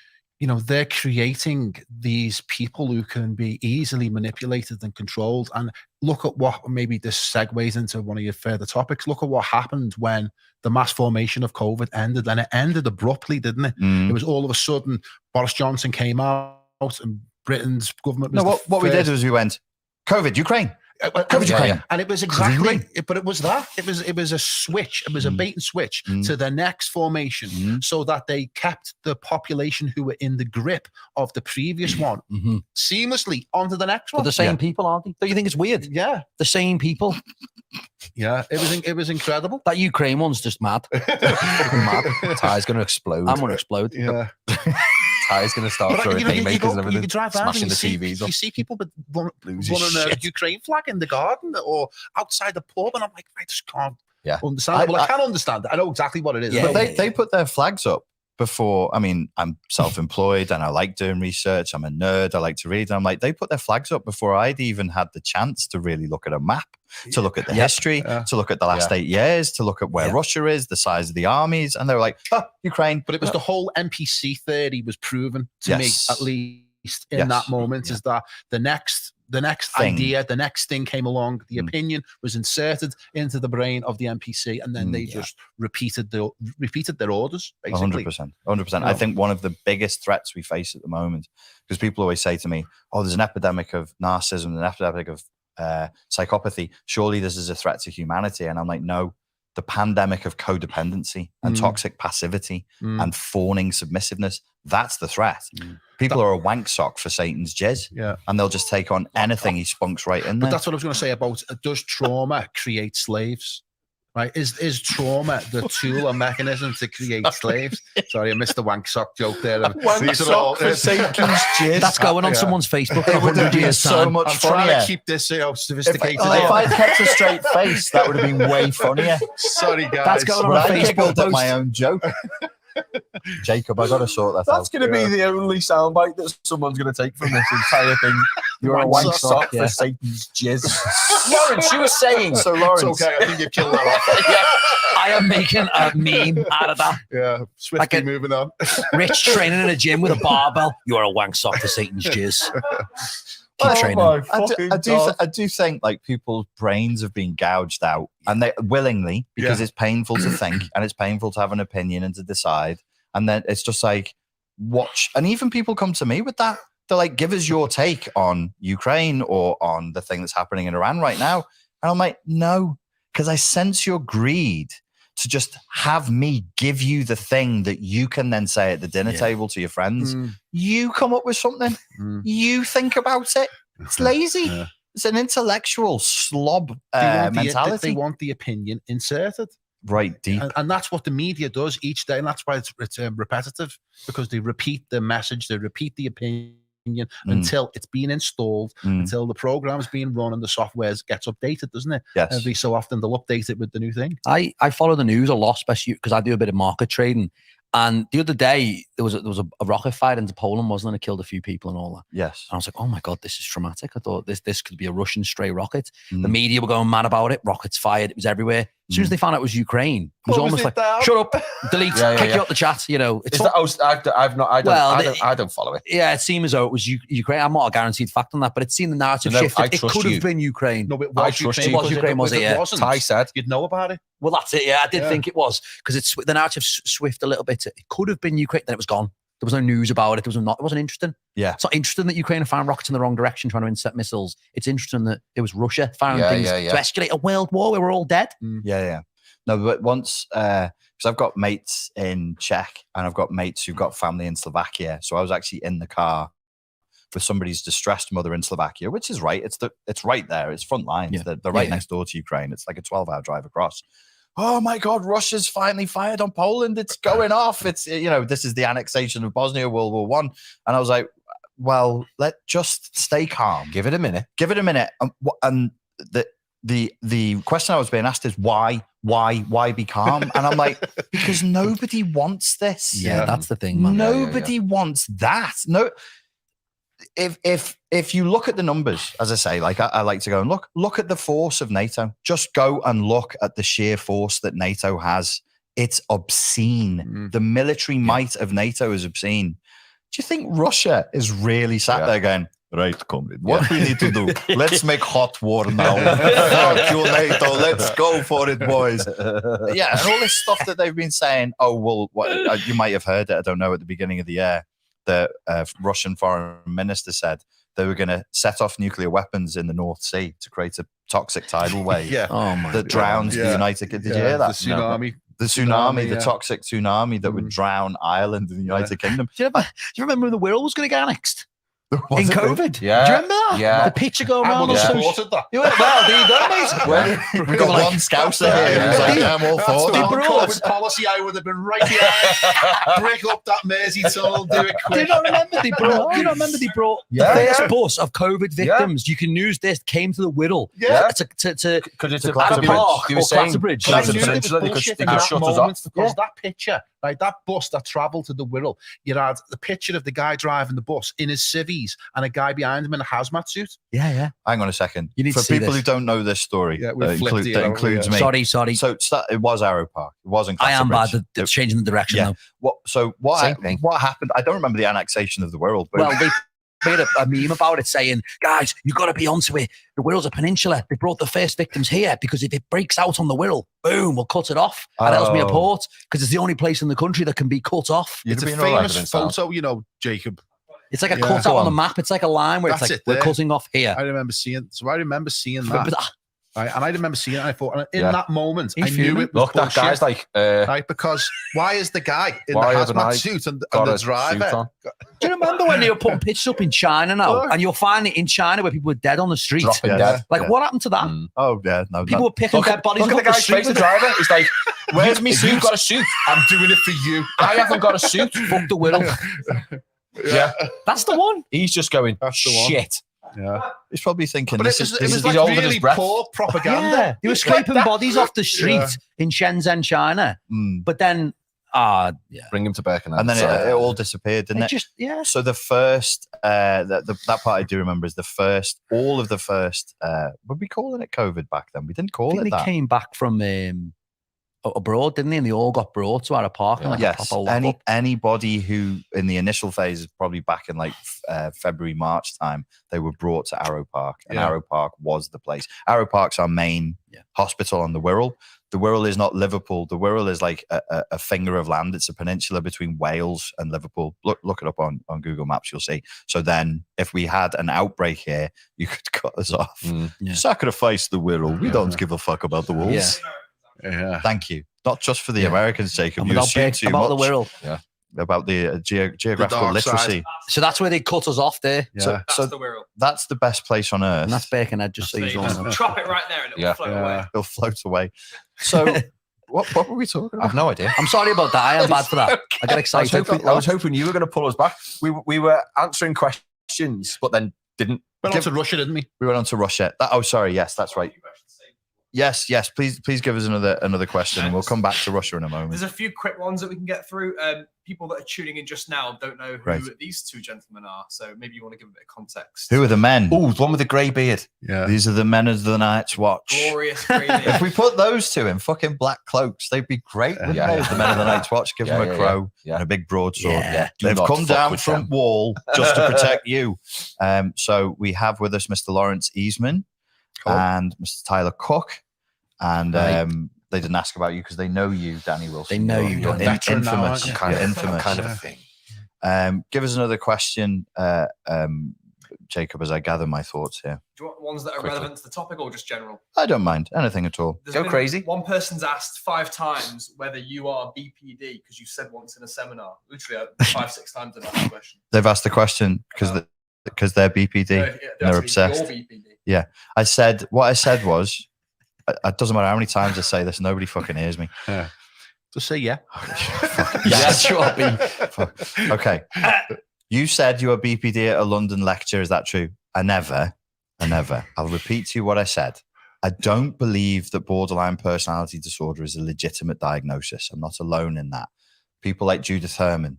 they're creating these people who can be easily manipulated and controlled. And look at what, maybe this segues into one of your further topics. Look at what happened when the mass formation of COVID ended, and it ended abruptly, didn't it? It was all of a sudden, Boris Johnson came out and Britain's government was what we did was we went, COVID, Ukraine. And it was exactly, but it was that. It was a switch. It was a bait and switch to the next formation, so that they kept the population who were in the grip of the previous one seamlessly onto the next one. But the same people, aren't they? Don't you think it's weird? Yeah, the same people. Yeah, it was incredible. That Ukraine one's just mad. Fucking mad. Ty's going to explode. I'm going to explode. Yeah. Ty's going to start throwing haymakers and everything, you drive smashing the TVs. TVs off. You see people with running a Ukraine flag in the garden or outside the pub, and I'm like, I just can't understand it. Well, I can understand it. I know exactly what it is. Yeah, they put their flags up before. I mean, I'm self-employed and I like doing research. I'm a nerd. I like to read. And I'm like, they put their flags up before I'd even had the chance to really look at a map, to look at the history, to look at the last 8 years, to look at where Russia is, the size of the armies. And they were like, Ukraine. But it was the whole NPC theory was proven to me, at least in that moment, is that the next idea, the next thing came along, the opinion was inserted into the brain of the NPC, and then they just repeated their orders, basically. 100%. I think one of the biggest threats we face at the moment, because people always say to me, oh, there's an epidemic of narcissism, an epidemic of psychopathy. Surely this is a threat to humanity. And I'm like, no, the pandemic of codependency and toxic passivity and fawning submissiveness, that's the threat. People are a wank sock for Satan's jizz, and they'll just take on anything he spunks right in there. But that's what I was going to say about, does trauma create slaves? Right? Is trauma the tool or mechanism to create slaves? Sorry, I missed the wank sock joke there. Wank sock for Satan's jizz. That's going on someone's Facebook. It would have been so much funnier. I'm trying to keep this sophisticated. If I'd kept a straight face, that would have been way funnier. Sorry, guys. That's going on I Facebook giggled at post. my own joke. Jacob, I got to sort that out. That's going to be the only soundbite that someone's going to take from this entire thing. You're a wank sock for Satan's jizz. Lawrence, you were saying. So, Lawrence. It's okay, I think you killed that off. I am making a meme out of that. Yeah, swiftly moving on. Rich training in a gym with a barbell. You're a wank sock for Satan's jizz. Keep training. I do think like people's brains have been gouged out, and they willingly, because it's painful to think and it's painful to have an opinion and to decide. And then it's just like, watch. And even people come to me with that. They're like, give us your take on Ukraine or on the thing that's happening in Iran right now. And I'm like, no, because I sense your greed to just have me give you the thing that you can then say at the dinner table to your friends. You come up with something. You think about it. It's lazy. It's an intellectual slob mentality. They want the opinion inserted. Right, deep. And that's what the media does each day. And that's why it's repetitive, because they repeat the message, they repeat the opinion, until it's being installed, until the program's being run and the software gets updated, doesn't it? Yes. Every so often they'll update it with the new thing. I follow the news a lot, especially because I do a bit of market trading. And the other day, there was a rocket fired into Poland, wasn't it? It killed a few people and all that. Yes. And I was like, oh my God, this is traumatic. I thought this could be a Russian stray rocket. The media were going mad about it. Rockets fired. It was everywhere. As soon as they found out it was Ukraine, it was almost like, shut up, delete, kick you out the chat. You know, it's I don't follow it. Yeah, it seemed as though it was Ukraine. I'm not a guaranteed fact on that, but it seemed the narrative shifted. It could have been Ukraine. No, it was Ukraine. It was Ukraine, was it? Yeah. Ty said you'd know about it. Well, that's it. Yeah, I did think it was because the narrative swift a little bit. It could have been Ukraine. Then it was gone. There was no news about it. It wasn't interesting. Yeah. It's not interesting that Ukraine found rockets in the wrong direction trying to intercept missiles. It's interesting that it was Russia firing things to escalate a world war where we're all dead. Yeah. No, but once, because I've got mates in Czech and I've got mates who've got family in Slovakia. So I was actually in the car with somebody's distressed mother in Slovakia, which is right. It's right there. It's front lines. Yeah. They're right next door to Ukraine. It's like a 12-hour drive across. Oh my God, Russia's finally fired on Poland. It's going off. It's, this is the annexation of Bosnia, World War I. And I was like, well, just stay calm. Give it a minute. And the question I was being asked is why be calm? And I'm like, because nobody wants this. Yeah, that's the thing, man. Nobody wants that. No. If you look at the numbers, as I say, like I like to go and look at the force of NATO. Just go and look at the sheer force that NATO has. It's obscene. The military might of NATO is obscene. Do you think Russia is really sat there going, right, comrade, what we need to do? Let's make hot war now. Fuck you, NATO. Let's go for it, boys. Yeah, and all this stuff that they've been saying. Oh, well, you might have heard it. I don't know, at the beginning of the year. The Russian foreign minister said they were going to set off nuclear weapons in the North Sea to create a toxic tidal wave that drowns the United Kingdom. Did you hear that? The tsunami. The tsunami, the toxic tsunami that would drown Ireland and the United Kingdom. Do you remember when the world was going to get annexed? In COVID? Yeah. Do you remember that? Yeah. The picture going around. I supported that. Well, there you go, mate. We got one scouser here who's like, I'm all for that. COVID policy, I would have been right behind. Break up that Mersey tunnel, do it quick. Do you not remember they brought the first bus of COVID victims? You can use this, came to the Whittle. Yeah. To Clatter Park or Clatter Bridge. Bridge. I knew it was bullshit in that shut us moment off. because that picture, right, that bus that travelled to the Whittle, you had the picture of the guy driving the bus in his civvies and a guy behind him in a hazmat suit. Yeah. Hang on a second. You need For to see people this. who don't know this story, Yeah, that includes me. Sorry. So it was Arrow Park. It wasn't. I am bad Clatterbridge. at changing the direction though. What happened? I don't remember the annexation of the world. But Well, they made a meme about it saying, guys, you've got to be onto it. The Wirral's a peninsula. They brought the first victims here because if it breaks out on the Wirral, boom, we'll cut it off at Ellesmere Port because it's the only place in the country that can be cut off. It's a famous photo, Jacob. It's like a cut out on the map. It's like a line where it's like, we're cutting off here. I remember seeing that. Right, and I remember seeing it and I thought, in that moment, I knew it was Look, bullshit. that guy's like... right, because why is the guy in the hazmat suit and the driver? Do you remember when they were putting pictures up in China now? And you'll find it in China where people were dead on the street. Dropping dead. Like, what happened to that? Oh, yeah. No, people were picking dead bodies look up at the guy's face, the driver. He's like, where's me suit? You've got a suit. I'm doing it for you. I haven't got a suit. Fuck the Whittle. Yeah. That's the one. He's just going, shit. Yeah, he's probably thinking. But this it is was like holding his really breath. poor propaganda. Yeah, they were scraping bodies off the street in Shenzhen, China. But then, bring him to Birkenhead. And then it all disappeared, didn't it? So the first, that part I do remember is all of the first. Were we calling it COVID back then? We didn't call it that. They came back from abroad, didn't they? And they all got brought to our park. Yes, anybody who in the initial phase is probably back in like February, March time, they were brought to Arrow Park, and Arrow Park was the place. Arrow Park's our main hospital on the Wirral. The Wirral is not Liverpool. The Wirral is like a finger of land. It's a peninsula between Wales and Liverpool. Look it up on Google Maps, you'll see. So then if we had an outbreak here, you could cut us off. Sacrifice the Wirral. We don't give a fuck about the wolves. Yeah. Thank you. Not just for the Americans' sake. You assume too about much. The Wirral. Yeah. About the geographical literacy. So that's where they cut us off there. Yeah. That's the Wirral. That's the best place on earth. And that's Birkenhead, just so you know. Drop it right there and it'll float away. It'll float away. So what were we talking about? I've no idea. I'm sorry about that. I am bad for that. I got excited. I was hoping you were going to pull us back. We were answering questions questions, but then didn't. Went on to Russia, didn't we? We went on to Russia. Sorry. Yes, that's right. Yes. Please give us another question, and we'll come back to Russia in a moment. There's a few quick ones that we can get through. People that are tuning in just now don't know who these two gentlemen are, so maybe you want to give a bit of context. Who are the men? Oh, the one with the grey beard. Yeah. These are the men of the Night's Watch. Glorious grey beard. If we put those two in fucking black cloaks, they'd be great. Wouldn't they? The men of the Night's Watch. Give them a crow and a big broadsword. Yeah. They've come down from wall just to protect you. So we have with us Mr. Lawrence Easman and Mr. Tyler Cook. And they didn't ask about you because they know you, Danny Wilson. They know you. You're infamous. Kind of a thing. Give us another question, Jacob, as I gather my thoughts here. Do you want ones that are relevant to the topic or just general? I don't mind. Anything at all. Go crazy. One person's asked 5 times whether you are BPD because you said once in a seminar. Literally 5-6 times they've asked the question. They've asked the question because they're BPD. They're obsessed. BPD. Yeah. What I said was, it doesn't matter how many times I say this, nobody fucking hears me. Yeah. Just say yeah. Okay. You said you were BPD at a London lecture. Is that true? I never. I'll repeat to you what I said. I don't believe that borderline personality disorder is a legitimate diagnosis. I'm not alone in that. People like Judith Herman,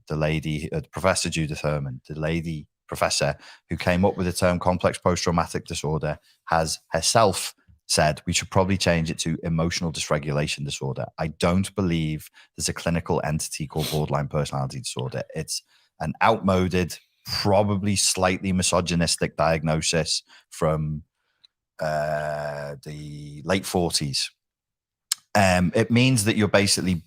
Professor Judith Herman, the lady professor who came up with the term complex post-traumatic disorder, has herself said we should probably change it to emotional dysregulation disorder. I don't believe there's a clinical entity called borderline personality disorder. It's an outmoded, probably slightly misogynistic diagnosis from the late 40s. It means that you're basically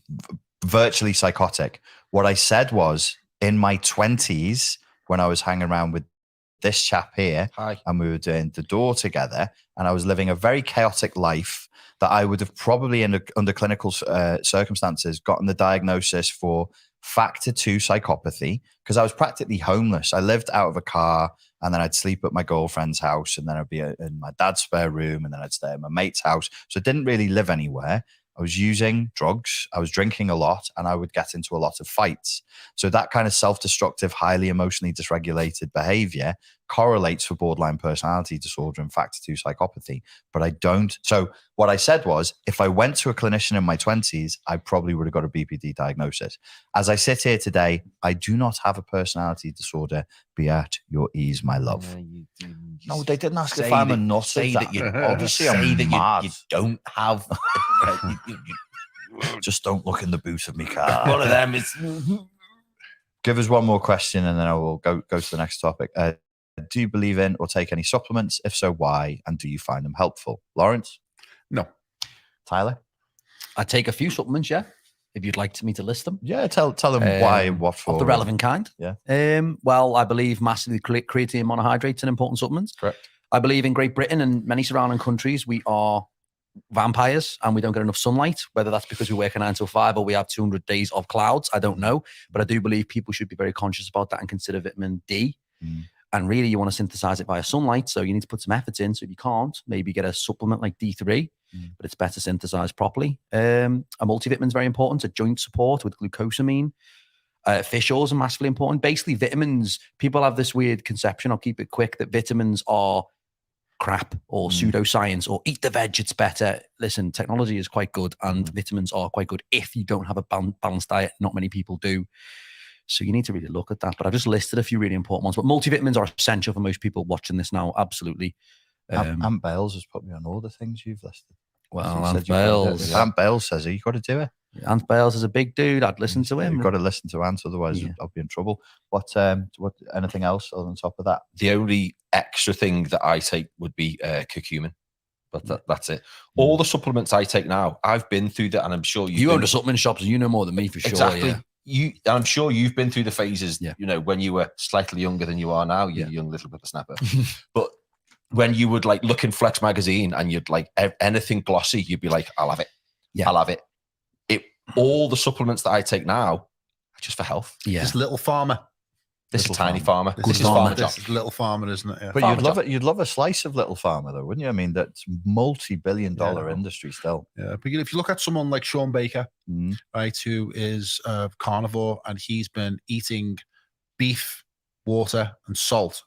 virtually psychotic. What I said was, in my 20s, when I was hanging around with this chap here, and we were doing The Door together, and I was living a very chaotic life, that I would have probably, under clinical circumstances, gotten the diagnosis for factor 2 psychopathy, because I was practically homeless. I lived out of a car, and then I'd sleep at my girlfriend's house, and then I'd be in my dad's spare room, and then I'd stay at my mate's house. So I didn't really live anywhere. I was using drugs, I was drinking a lot, and I would get into a lot of fights. So that kind of self-destructive, highly emotionally dysregulated behavior correlates for borderline personality disorder and factor 2 psychopathy. But I don't. So what I said was, if I went to a clinician in my 20s, I probably would have got a BPD diagnosis. As I sit here today, I do not have a personality disorder. Be at your ease, my love. No, they didn't ask if I'm a nut. Say that you obviously say that mad. you don't have. Just don't look in the boot of my car. One of them is. Give us one more question, and then I will go to the next topic. Do you believe in or take any supplements? If so, why? And do you find them helpful? Lawrence? No. Tyler? I take a few supplements, yeah. If you'd like me to list them. Yeah, tell them why and what for. Of the relevant kind. Yeah. Well, I believe massively creatine monohydrate's an important supplement. Correct. I believe in Great Britain and many surrounding countries, we are vampires and we don't get enough sunlight, whether that's because we work a 9 to 5 or we have 200 days of clouds. I don't know. But I do believe people should be very conscious about that and consider vitamin D. And really, you want to synthesize it via sunlight. So you need to put some effort in. So if you can't, maybe get a supplement like D3, but it's better synthesized properly. A multivitamin is very important. A joint support with glucosamine. Fish oils are massively important. Basically, vitamins, people have this weird conception, I'll keep it quick, that vitamins are crap or pseudoscience or eat the veg, it's better. Listen, technology is quite good and vitamins are quite good if you don't have a balanced diet. Not many people do. So you need to really look at that. But I've just listed a few really important ones. But multivitamins are essential for most people watching this now. Absolutely. Ant Bales has put me on all the things you've listed. Well, Ant Bales. Ant Bales says you've got to do it. Ant Bales is a big dude. I'd listen to him. You've got to listen to Ant, otherwise I'll be in trouble. What anything else on top of that? The only extra thing that I take would be curcumin. But that's it. All the supplements I take now, I've been through that, and I'm sure you own a supplement shop, so you know more than me for sure. Exactly. Yeah. I'm sure you've been through the phases, you know, when you were slightly younger than you are now, you young little whippersnapper. But when you would like look in Flex magazine and you'd like anything glossy, you'd be like, I'll have it. Yeah. I'll have it. All the supplements that I take now are just for health. Yeah. This Little Pharma. This is Tiny Pharma. This is Pharma. This is Little Pharma, isn't it? Yeah. But you'd love it. You'd love a slice of Little Pharma, though, wouldn't you? I mean, that's multi-billion-dollar industry still. Yeah, but if you look at someone like Sean Baker, right, who is a carnivore, and he's been eating beef, water, and salt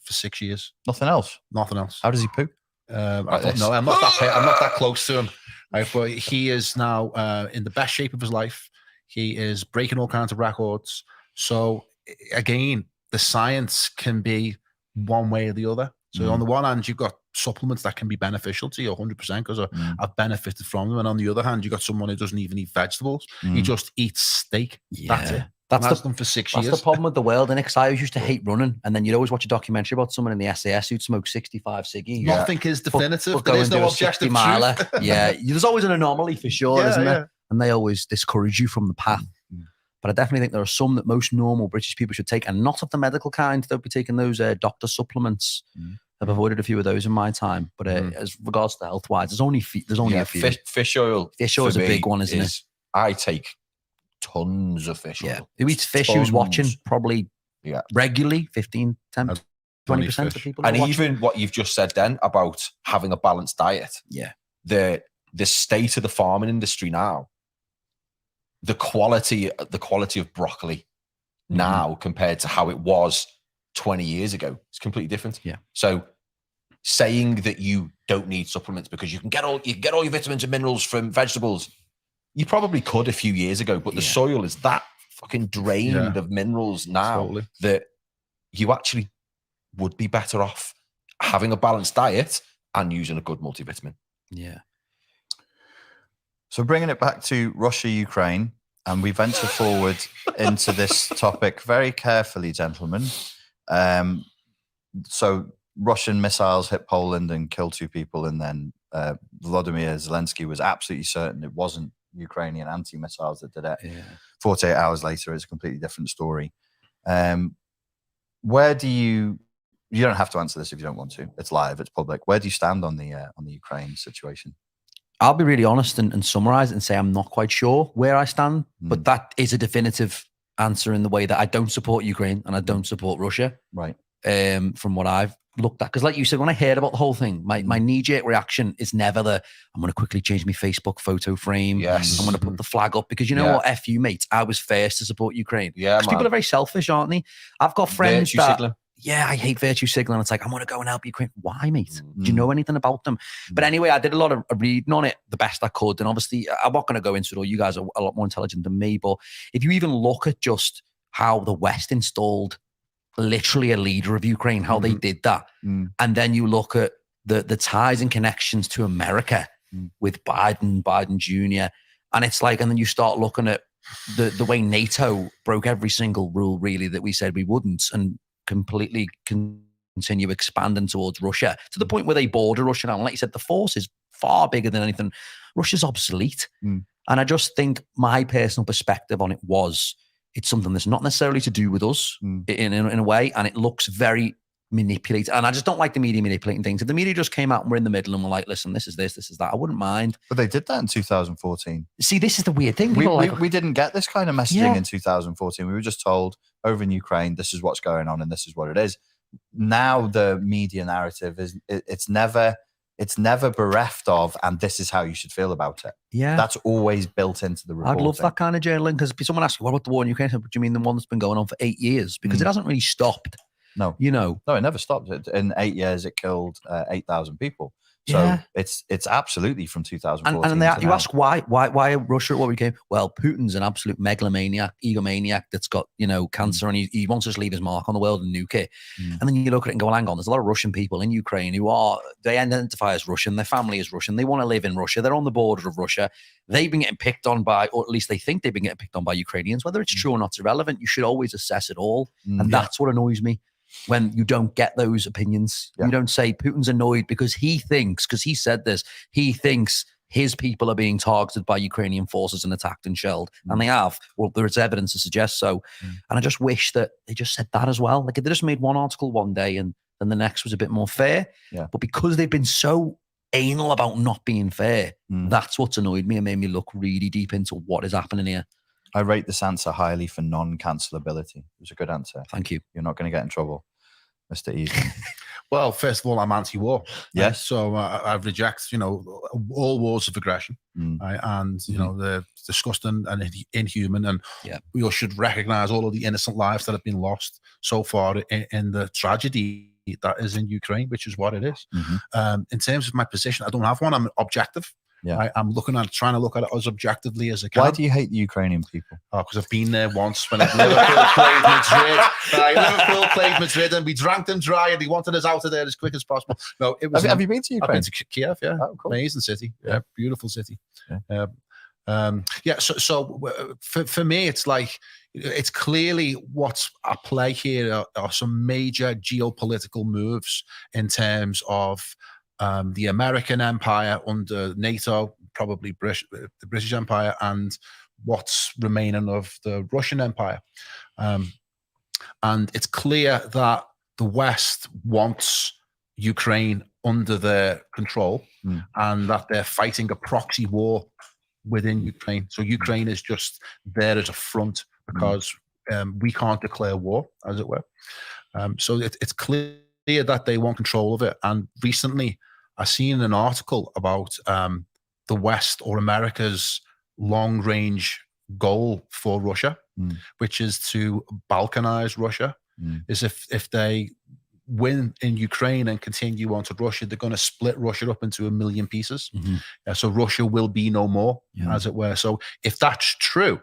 for 6 years. Nothing else. Nothing else. How does he poop? I Like don't this? know. I'm not that close to him. Right, but he is now in the best shape of his life. He is breaking all kinds of records. So again, the science can be one way or the other. So on the one hand, you've got supplements that can be beneficial to you 100% because I've benefited from them. And on the other hand, you've got someone who doesn't even eat vegetables. He just eats steak. That's it. That's done for 6 years. That's the problem with the world, and I always used to hate running, and then you'd always watch a documentary about someone in the SAS who'd smoke 65 ciggies. Nothing is definitive. But there go is and do no a objective 60 miler. truth. Yeah, there's always an anomaly for sure, isn't there? And they always discourage you from the path. But I definitely think there are some that most normal British people should take, and not of the medical kind. Don't be taking those doctor supplements. I've avoided a few of those in my time. But as regards to health-wise, there's only a few. Fish oil. Fish oil is a big one, isn't it? I take tons of fish oil. Yeah. Who eats fish? Who's watching? Probably regularly, 15, 10, 20% of people. And even what you've just said then about having a balanced diet. Yeah. The state of the farming industry now, the quality of broccoli now compared to how it was 20 years ago is completely different. Yeah. So saying that you don't need supplements because you can get all your vitamins and minerals from vegetables, you probably could a few years ago, but the soil is that fucking drained of minerals now that you actually would be better off having a balanced diet and using a good multivitamin. Yeah. So bringing it back to Russia, Ukraine, and we venture forward into this topic very carefully, gentlemen. So Russian missiles hit Poland and killed 2 people, and then Volodymyr Zelensky was absolutely certain it wasn't Ukrainian anti-missiles that did it. 48 hours later, it's a completely different story. Where do you don't have to answer this if you don't want to. It's live, it's public. Where do you stand on the Ukraine situation? I'll be really honest and summarize it and say I'm not quite sure where I stand, but that is a definitive answer in the way that I don't support Ukraine and I don't support Russia. Right. From what I've looked at. Because like you said, when I heard about the whole thing, my knee-jerk reaction is never I'm going to quickly change my Facebook photo frame. Yes. I'm going to put the flag up because you know what? F you, mate. I was first to support Ukraine. Yeah, because people are very selfish, aren't they? I've got friends signaling. I hate virtue signaling. It's like, I'm going to go and help Ukraine. Why, mate? Do you know anything about them? But anyway, I did a lot of reading on it the best I could. And obviously, I'm not going to go into it all. You guys are a lot more intelligent than me. But if you even look at just how the West installed literally a leader of Ukraine, how they did that. And then you look at the ties and connections to America with Biden Jr. And it's like, and then you start looking at the way NATO broke every single rule really that we said we wouldn't, and completely continue expanding towards Russia to the point where they border Russia now. And like you said, the force is far bigger than anything. Russia's obsolete. And I just think my personal perspective on it was, it's something that's not necessarily to do with us in a way, and it looks very manipulated. And I just don't like the media manipulating things. If the media just came out and we're in the middle and we're like, listen, this is this is that, I wouldn't mind. But they did that in 2014. See, this is the weird thing. We didn't get this kind of messaging in 2014. We were just told over in Ukraine, this is what's going on and this is what it is. Now the media narrative is it's never bereft of, and this is how you should feel about it. Yeah. That's always built into the reporting. I'd love that kind of journaling, because someone asks you, what about the war in Ukraine? What do you mean the one that's been going on for 8 years? Because it hasn't really stopped. No. You know. No, it never stopped. In 8 years, it killed 8,000 people. So it's absolutely from 2014. And you ask why Russia at what we came? Well, Putin's an absolute megalomaniac, egomaniac that's got, cancer, and he wants to just leave his mark on the world and nuke it. And then you look at it and go, well, hang on, there's a lot of Russian people in Ukraine who they identify as Russian, their family is Russian, they want to live in Russia, they're on the border of Russia, they've been getting picked on by, or at least they think they've been getting picked on by Ukrainians. Whether it's true or not is irrelevant. You should always assess it all. And that's what annoys me. When you don't get those opinions, you don't say Putin's annoyed because he said this, he thinks his people are being targeted by Ukrainian forces and attacked and shelled. And they have. Well, there's evidence to suggest so. And I just wish that they just said that as well. Like if they just made one article one day and then the next was a bit more fair. But because they've been so anal about not being fair, that's what's annoyed me and made me look really deep into what is happening here. I rate this answer highly for non-cancelability. It was a good answer. Thank you. You're not going to get in trouble, Mr. Easy. Well, first of all, I'm anti-war. Yes. So I reject, all wars of aggression. Right? And, they're disgusting and inhuman. And we should recognize all of the innocent lives that have been lost so far in the tragedy that is in Ukraine, which is what it is. Mm-hmm. In terms of my position, I don't have one. I'm objective. Yeah. I'm trying to look at it as objectively as I can. Why do you hate the Ukrainian people? Oh, because I've been there once when Liverpool played Madrid. Liverpool played Madrid, and we drank them dry, and they wanted us out of there as quick as possible. No, it was. Have you been to Ukraine? I've been to Kiev. Yeah, oh, cool. Amazing city. Yeah, beautiful city. Yeah. So for me, it's like, it's clearly what's at play here are some major geopolitical moves in terms of the American empire under NATO, probably the British Empire, and what's remaining of the Russian Empire. And it's clear that the West wants Ukraine under their control, and that they're fighting a proxy war within Ukraine. So Ukraine is just there as a front because we can't declare war, as it were. So it's clear that they want control of it. And recently, I seen an article about the West or America's long-range goal for Russia, which is to balkanize Russia. Is if they win in Ukraine and continue on to Russia, they're going to split Russia up into 1 million pieces. So Russia will be no more, as it were. So if that's true,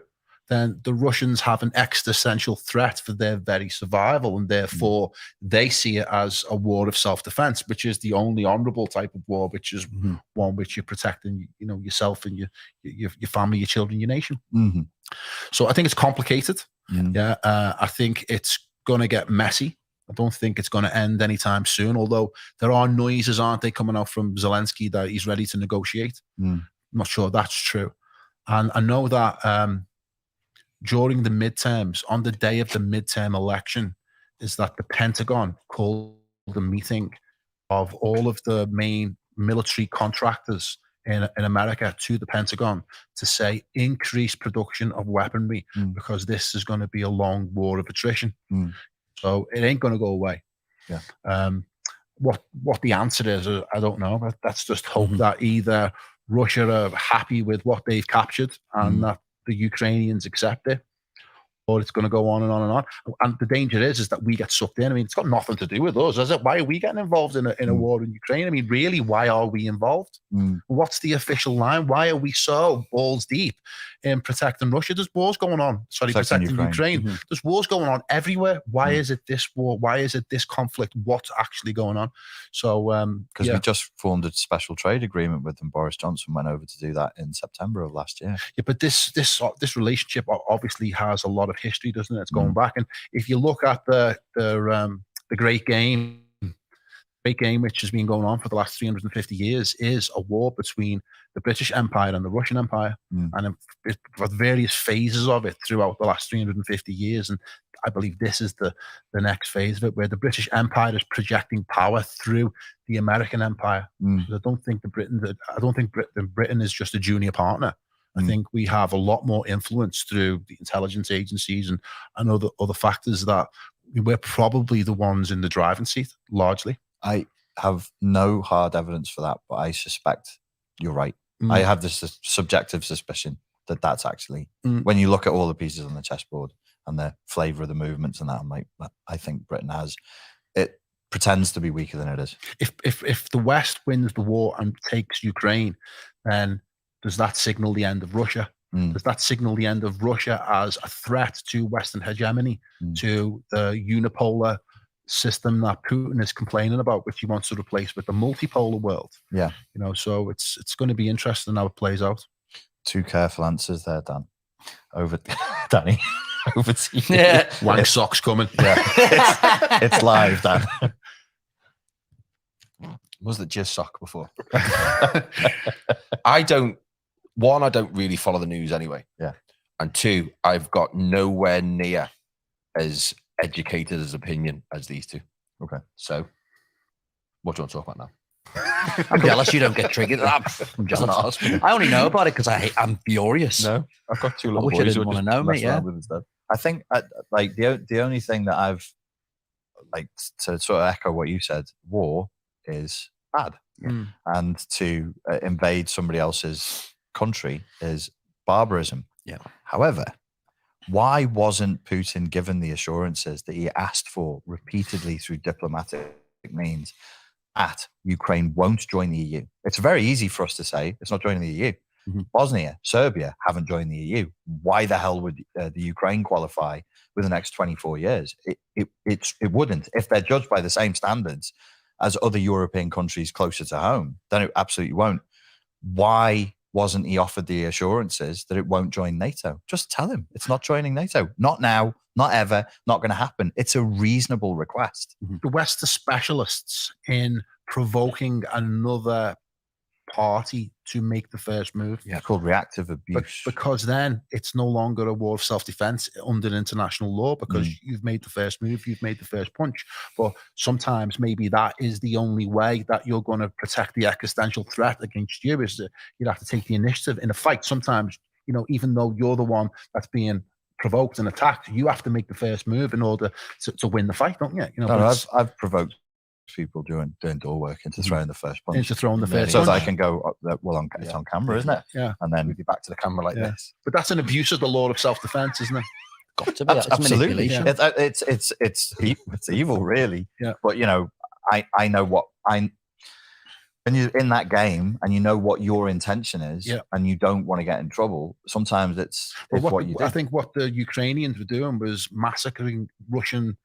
then the Russians have an existential threat for their very survival, and therefore they see it as a war of self-defense, which is the only honorable type of war, which is one which you're protecting, yourself and your family, your children, your nation. So I think it's complicated. I think it's going to get messy. I don't think it's going to end anytime soon, although there are noises, aren't they, coming out from Zelensky that he's ready to negotiate. I'm not sure that's true. And I know that during the midterms, on the day of the midterm election, is that the Pentagon called a meeting of all of the main military contractors in America to the Pentagon to say increase production of weaponry because this is going to be a long war of attrition. So it ain't going to go away. What the answer is, I don't know. Let's just hope that either Russia are happy with what they've captured and that the Ukrainians accept it, or it's going to go on and on and on. And the danger is that we get sucked in. I mean, it's got nothing to do with us, is it? Why are we getting involved in a war in Ukraine? I mean, really, why are we involved? What's the official line? Why are we so balls deep in protecting Russia? There's wars going on. Protecting Ukraine. There's wars going on everywhere. Why is it this war? Why is it this conflict? What's actually going on? So, because we just formed a special trade agreement with them. Boris Johnson went over to do that in September of last year. Yeah, but this relationship obviously has a lot of history, doesn't it? It's going back, and if you look at the Great Game, which has been going on for the last 350 years, is a war between the British Empire and the Russian Empire, and for various phases of it throughout the last 350 years. And I believe this is the next phase of it, where the British Empire is projecting power through the American Empire. I don't think Britain is just a junior partner. I think we have a lot more influence through the intelligence agencies and other factors that we're probably the ones in the driving seat, largely. I have no hard evidence for that, but I suspect you're right. I have this subjective suspicion that that's actually, when you look at all the pieces on the chessboard and the flavour of the movements and that, I'm like, I think Britain it pretends to be weaker than it is. If the West wins the war and takes Ukraine, then does that signal the end of Russia? Does that signal the end of Russia as a threat to Western hegemony, to the unipolar system that Putin is complaining about, which he wants to replace with the multipolar world? Yeah. So it's going to be interesting how it plays out. Two careful answers there, Dan. Danny, over to you. Yeah. Wank socks coming. Yeah. It's live, Dan. Was the jizz sock before? I don't really follow the news anyway. Yeah. And two, I've got nowhere near as educated as opinion as these two. Okay. So what do you want to talk about now? I'm jealous you don't get triggered. I'm jealous. I only know about it because I'm furious. No, I've got two little boys. I didn't want to know, mate. Yeah. I think the only thing that I've to sort of echo what you said, war is bad, and to invade somebody else's country is barbarism. Yeah. However, why wasn't Putin given the assurances that he asked for repeatedly through diplomatic means at Ukraine won't join the EU. It's very easy for us to say it's not joining the EU. Bosnia, Serbia haven't joined the EU. Why the hell would the Ukraine qualify with the next 24 years? It wouldn't. If they're judged by the same standards as other European countries closer to home, then it absolutely won't. Why wasn't he offered the assurances that it won't join NATO? Just tell him it's not joining NATO. Not now, not ever, not going to happen. It's a reasonable request. The West are specialists in provoking another party to make the first move. Yeah, it's called reactive abuse. Because then it's no longer a war of self-defense under international law, because you've made the first move, you've made the first punch. But sometimes maybe that is the only way that you're going to protect the existential threat against you, is that you'd have to take the initiative in a fight. Sometimes, even though you're the one that's being provoked and attacked, you have to make the first move in order to win the fight, don't you? I've provoked people doing door work into throwing the first punch. Into throwing the first so punch. that I can go, it's on camera, isn't it? Yeah. And then we'd be back to the camera like this. But that's an abuse of the law of self-defense, isn't it? Got to be. It's Absolutely. manipulation. It's evil, really. Yeah. But, I know what when you're in that game and you know what your intention is, and you don't want to get in trouble, sometimes it's what you do. I think what the Ukrainians were doing was massacring Russian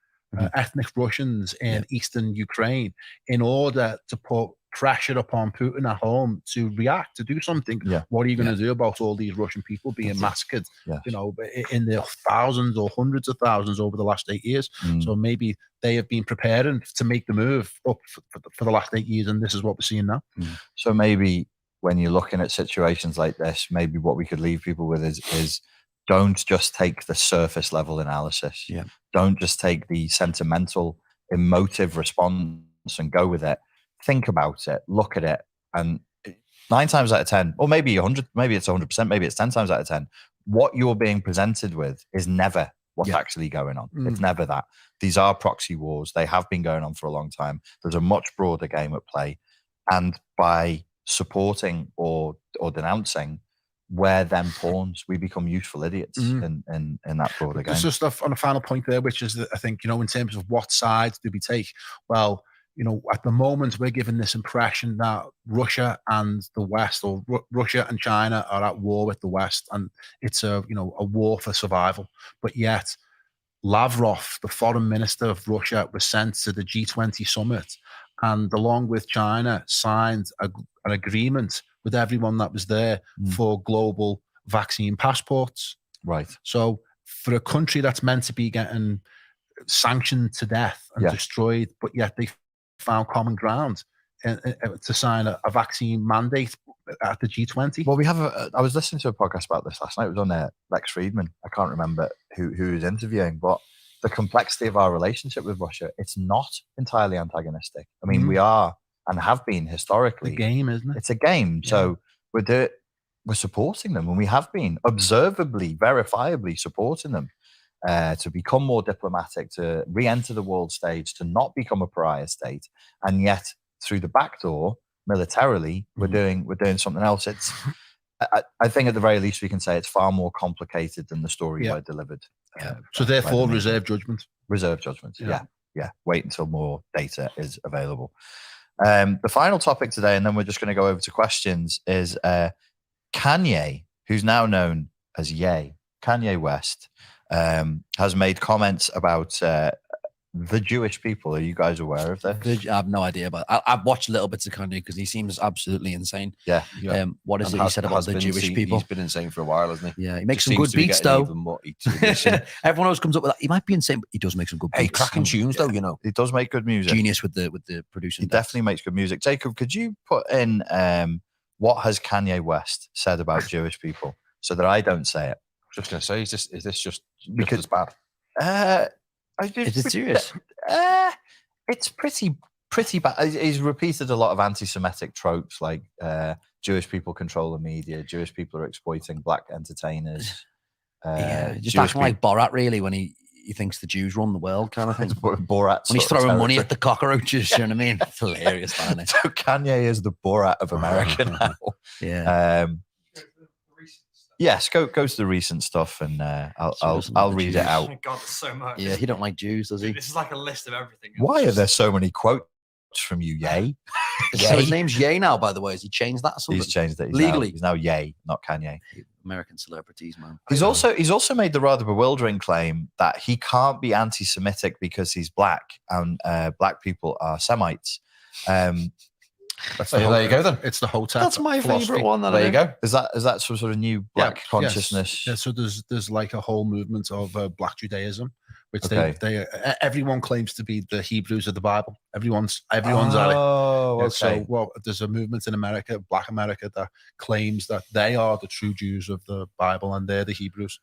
ethnic Russians in eastern Ukraine in order to put pressure upon Putin at home to react, to do something. What are you going to do about all these Russian people being massacred, in the thousands or hundreds of thousands over the last 8 years? So maybe they have been preparing to make the move up for the last 8 years, and this is what we're seeing now. So maybe when you're looking at situations like this, maybe what we could leave people with is don't just take the surface level analysis. Don't just take the sentimental, emotive response and go with it. Think about it, look at it, and 9 times out of 10, or maybe 100, maybe it's 100%, maybe it's 10 times out of 10, what you're being presented with is never what's actually going on. It's never that. These are proxy wars. They have been going on for a long time. There's a much broader game at play. And by supporting or denouncing, we're then pawns. We become useful idiots in that broader game. There's just on a final point there, which is that I think, in terms of what side do we take? Well, at the moment, we're given this impression that Russia and the West, or Russia and China, are at war with the West, and it's a war for survival. But yet, Lavrov, the foreign minister of Russia, was sent to the G20 summit, and along with China, signed an agreement with everyone that was there for global vaccine passports. Right. So for a country that's meant to be getting sanctioned to death and destroyed, but yet they found common ground to sign a vaccine mandate at the G20. Well, we have I was listening to a podcast about this last night. It was on Lex Friedman. I can't remember who was interviewing, but the complexity of our relationship with Russia, it's not entirely antagonistic. I mean, we are and have been historically. It's a game, isn't it? It's a game. Yeah. So we're supporting them, and we have been observably, verifiably supporting them to become more diplomatic, to re-enter the world stage, to not become a pariah state. And yet, through the back door, militarily, we're doing something else. It's I think at the very least we can say it's far more complicated than the story I delivered. So therefore, reserve judgment. Reserve judgment. Yeah. Wait until more data is available. The final topic today, and then we're just going to go over to questions, is Kanye, who's now known as Ye. Kanye West has made comments about the Jewish people. Are you guys aware of this? I have no idea, but I've watched little bits of Kanye because he seems absolutely insane. Yeah. What is it he said about the Jewish people? He's been insane for a while, hasn't he? Yeah, he makes some good beats, though. Everyone always comes up with that. He might be insane, but he does make some good beats. Hey, cracking tunes, though, He does make good music. Genius with the producing. He definitely makes good music. Jacob, could you put in what has Kanye West said about Jewish people so that I don't say it? Just going to say, is this just as bad? Is it serious? It's pretty bad. He's repeated a lot of anti-Semitic tropes like Jewish people control the media, Jewish people are exploiting black entertainers. Just acting like Borat, really, when he thinks the Jews run the world, kind of thing. Borat. When he's throwing money at the cockroaches, you know what I mean? It's hilarious, isn't it? So Kanye is the Borat of America now. Yeah. Yes, go to the recent stuff, and I'll read it out. Thank God, there's so much. Yeah, he don't like Jews, does he? This is like a list of everything. Why are there so many quotes from you, Yay. So his name's Ye now, by the way. Has he changed that or something? He's changed it. Legally. He's now Yay, not Kanye. American celebrities, man. He's also made the rather bewildering claim that he can't be anti-Semitic because he's black and black people are Semites. There you go then. It's the Hotep. That's my philosophy. favorite one. There you go. Is that some sort of new black consciousness? Yes. Yeah, so there's like a whole movement of Black Judaism, which Okay. they everyone claims to be the Hebrews of the Bible. Everyone's at it. Oh, Yeah, okay. so, there's a movement in America, Black America, that claims that they are the true Jews of the Bible and they're the Hebrews.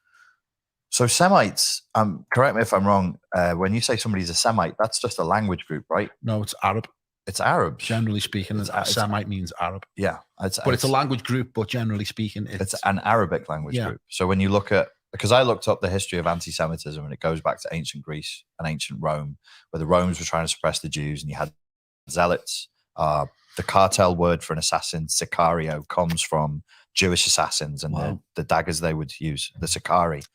So Semites, correct me if I'm wrong, when you say somebody's a Semite, that's just a language group, right? No, it's Arab. It's Arabs. Generally speaking, It's Semite means Arab. Yeah. But it's a language group, but generally speaking, It's an Arabic language Yeah. group. So when you look at, because I looked up the history of anti-Semitism and it goes back to ancient Greece and ancient Rome, where the Romans were trying to suppress the Jews and you had zealots. The cartel word for an assassin, sicario, comes from Jewish assassins and the daggers they would use, the sicari.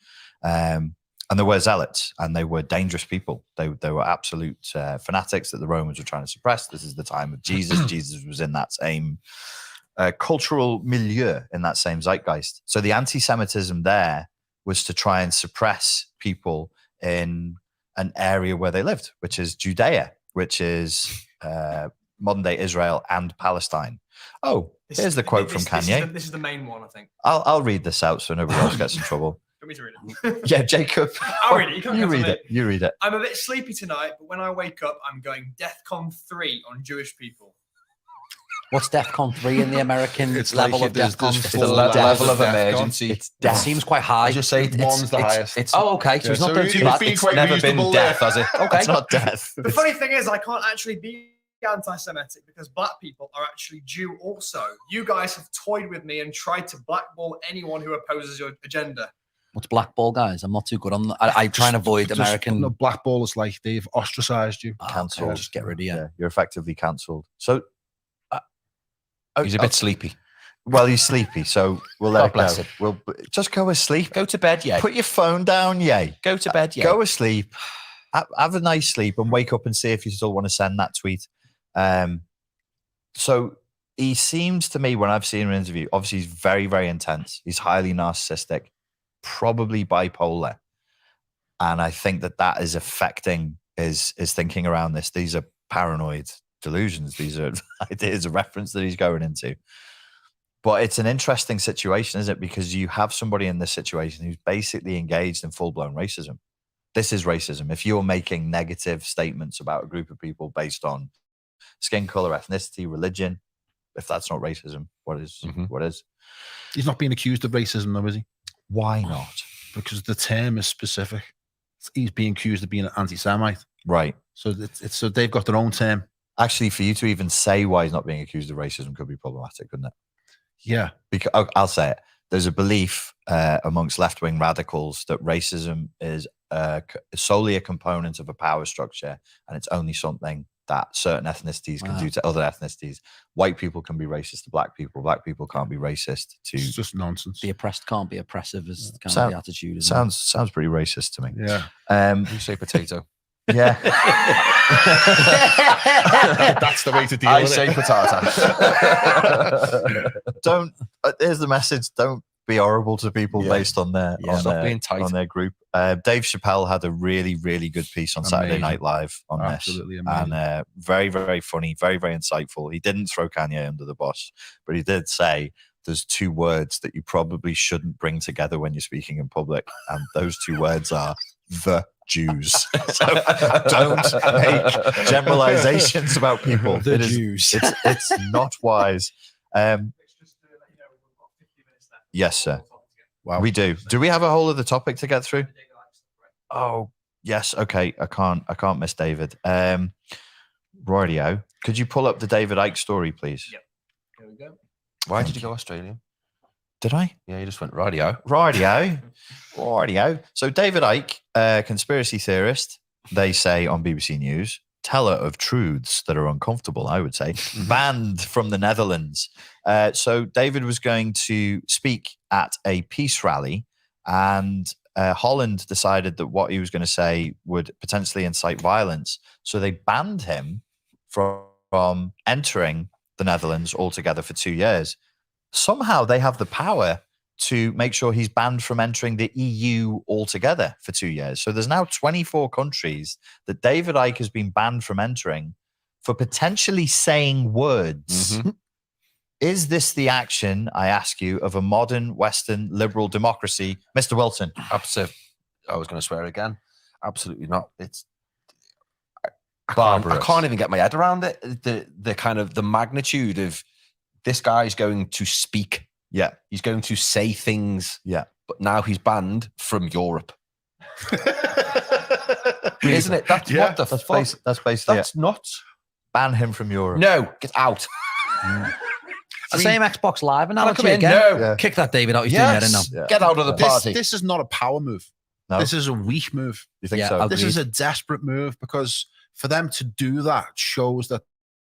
And they were zealots and they were dangerous people. They were absolute fanatics that the Romans were trying to suppress. This is the time of Jesus. Jesus was in that same cultural milieu, in that same zeitgeist. So the anti-Semitism there was to try and suppress people in an area where they lived, which is Judea, which is modern day Israel and Palestine. Oh, here's the quote from Kanye. This is the main one, I think. I'll read this out so nobody else gets in trouble. Want me to read it? Yeah, Jacob. I'll read it. You can't You cancel read me. it. You read it. I'm a bit sleepy tonight, but when I wake up, I'm going DEFCON 3 on Jewish people. What's DEFCON 3 in the American It's level like of there's DEFCON? It's the Full level of DEFCON. emergency. It's That death. seems quite high. I just say One's the highest. It's Oh, okay. So Yeah, it's not so doing you- too you bad. speak It's quite never been reasonable death, there. has it? okay. It's not death. The funny thing is, I can't actually be anti-Semitic because black people are actually Jew also. You guys have toyed with me and tried to blackball anyone who opposes your agenda. What's blackball, guys? I'm not too good on. I try and avoid American. No, blackball is like they've ostracized you. Cancelled. Just get rid of you. Yeah, you're effectively cancelled. So He's a bit sleepy. well, he's sleepy, so we'll let God it go. bless him. We'll just go asleep. Go to bed, yeah. Put your phone down, yay. Go to bed, yeah. Go asleep. Have a nice sleep and wake up and see if you still want to send that tweet. So he seems to me, when I've seen him in an interview, obviously he's very, very intense. He's highly narcissistic, probably bipolar. And I think that is affecting his thinking around this. These are paranoid delusions. These are ideas of reference that he's going into. But it's an interesting situation, isn't it? Because you have somebody in this situation who's basically engaged in full-blown racism. This is racism. If you're making negative statements about a group of people based on skin color, ethnicity, religion, if that's not racism, what is? Mhm. What is? He's not being accused of racism, though, is he? Why not? Because the term is specific. He's being accused of being an anti-Semite. Right. So so they've got their own term. Actually, for you to even say why he's not being accused of racism could be problematic, couldn't it? Yeah. Because I'll say it. There's a belief amongst left-wing radicals that racism is solely a component of a power structure, and it's only something that certain ethnicities can do to other ethnicities. White people can be racist to black people. Black people can't be racist to. It's just nonsense. The oppressed can't be oppressive is kind of the attitude. Isn't Sounds pretty racist to me. Yeah. You say potato. Yeah. That's the way to deal I with say it. potato. Don't. Here's the message: don't be horrible to people Yeah. based on their Stop being tight. on their group. Dave Chappelle had a really, really good piece on Saturday Amazing. Night Live on Absolutely this, amazing. and very, very funny, very, very insightful. He didn't throw Kanye under the bus, but he did say there's two words that you probably shouldn't bring together when you're speaking in public, and those two words are the Jews. So don't make generalizations about people. The It is- Jews. It's not wise. Just to let you know, we've got 50 minutes left. Yes, sir. Wow. We do. Do we have a whole other topic to get through? Oh, yes. Okay. I can't miss David. Radio. Could you pull up the David Icke story, please? Yep. Here we go. Why did you go Australian? Did I? Yeah, you just went radio. Radio. So David Icke, conspiracy theorist, they say on BBC News, teller of truths that are uncomfortable, I would say, banned from the Netherlands. So David was going to speak at a peace rally, and Holland decided that what he was going to say would potentially incite violence. So they banned him from from entering the Netherlands altogether for 2 years. Somehow they have the power to make sure he's banned from entering the EU altogether for 2 years. So there's now 24 countries that David Icke has been banned from entering for potentially saying words. Mm-hmm. Is this the action, I ask you, of a modern Western liberal democracy, Mr. Wilson? Absolutely. I was going to swear again. Absolutely not. It's I Barbarous. can't even get my head around it. The kind of the magnitude of this guy's going to speak. Yeah. He's going to say things. Yeah. But now he's banned from Europe. Isn't it? That's what the fuck. That's basically That's nuts. ban him from Europe. No, get out. It's the same Xbox Live analogy come in? again. No. Yeah. Kick that David out. He's doing Yes. it now. Yeah. Get out of the party. This is not a power move. No? This is a weak move. You think Yeah, so? I'll- This is a desperate move because for them to do that shows that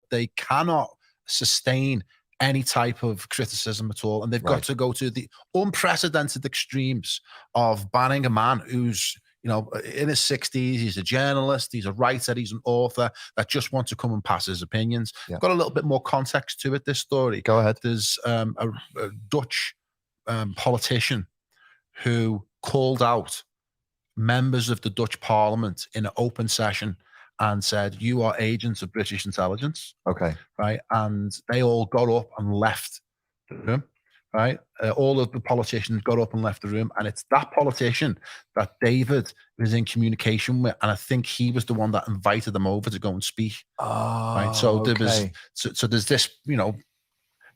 they cannot sustain any type of criticism at all. And they've got Right. to go to the unprecedented extremes of banning a man who's, in his 60s, he's a journalist, he's a writer, he's an author that just wants to come and pass his opinions. Yeah. Got a little bit more context to it, this story. Go ahead. There's a Dutch politician who called out members of the Dutch parliament in an open session and said, "You are agents of British intelligence," Okay. right? And they all got up and left the room, right? All of the politicians got up and left the room. And it's that politician that David was in communication with. And I think he was the one that invited them over to go and speak. Oh, Right. So there was, okay. so there's this,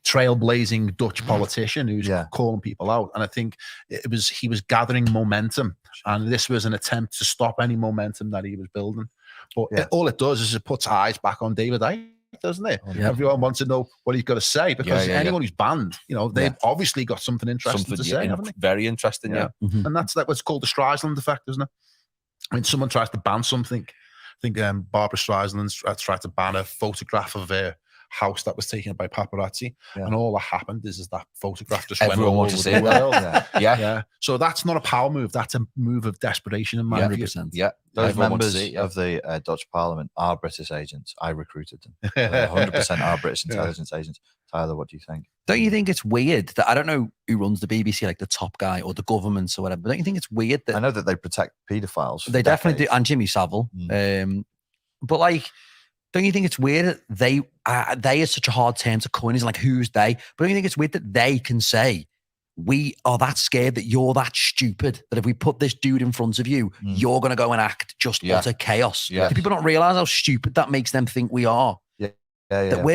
trailblazing Dutch politician who's Yeah. calling people out. And I think he was gathering momentum, and this was an attempt to stop any momentum that he was building. But Yeah. all it does is it puts eyes back on David Icke, doesn't it? Yeah. Everyone wants to know what he's got to say because Yeah. anyone who's banned, they've Yeah. obviously got something interesting to say, haven't they? Very interesting. Yeah. Mhm. And that's what's called the Streisand effect, isn't it? When someone tries to ban something, I think Barbara Streisand tried to ban a photograph of a house that was taken by paparazzi, Yeah. and all that happened is that photograph just Everyone went all wants to over see the it. world. Yeah. Yeah. Yeah. So that's not a power move. That's a move of desperation in my view. 100%. Yeah. Those Everyone wants to members see it, yeah. of the Dutch Parliament are British agents. I recruited them. 100% are British intelligence agents. Tyler, what do you think? Don't you think it's weird that I don't know who runs the BBC, like the top guy or the governments or whatever, but don't you think it's weird I that know that they protect paedophiles. for they definitely do, decades. and Jimmy Savile. But like, don't you think it's weird that they is such a hard term to coin? Is like, who's they? But don't you think it's weird that they can say, we are that scared that you're that stupid that if we put this dude in front of you, you're going to go and act just Yeah. utter chaos. Yeah. Do people not realize how stupid that makes them think we are? Yeah,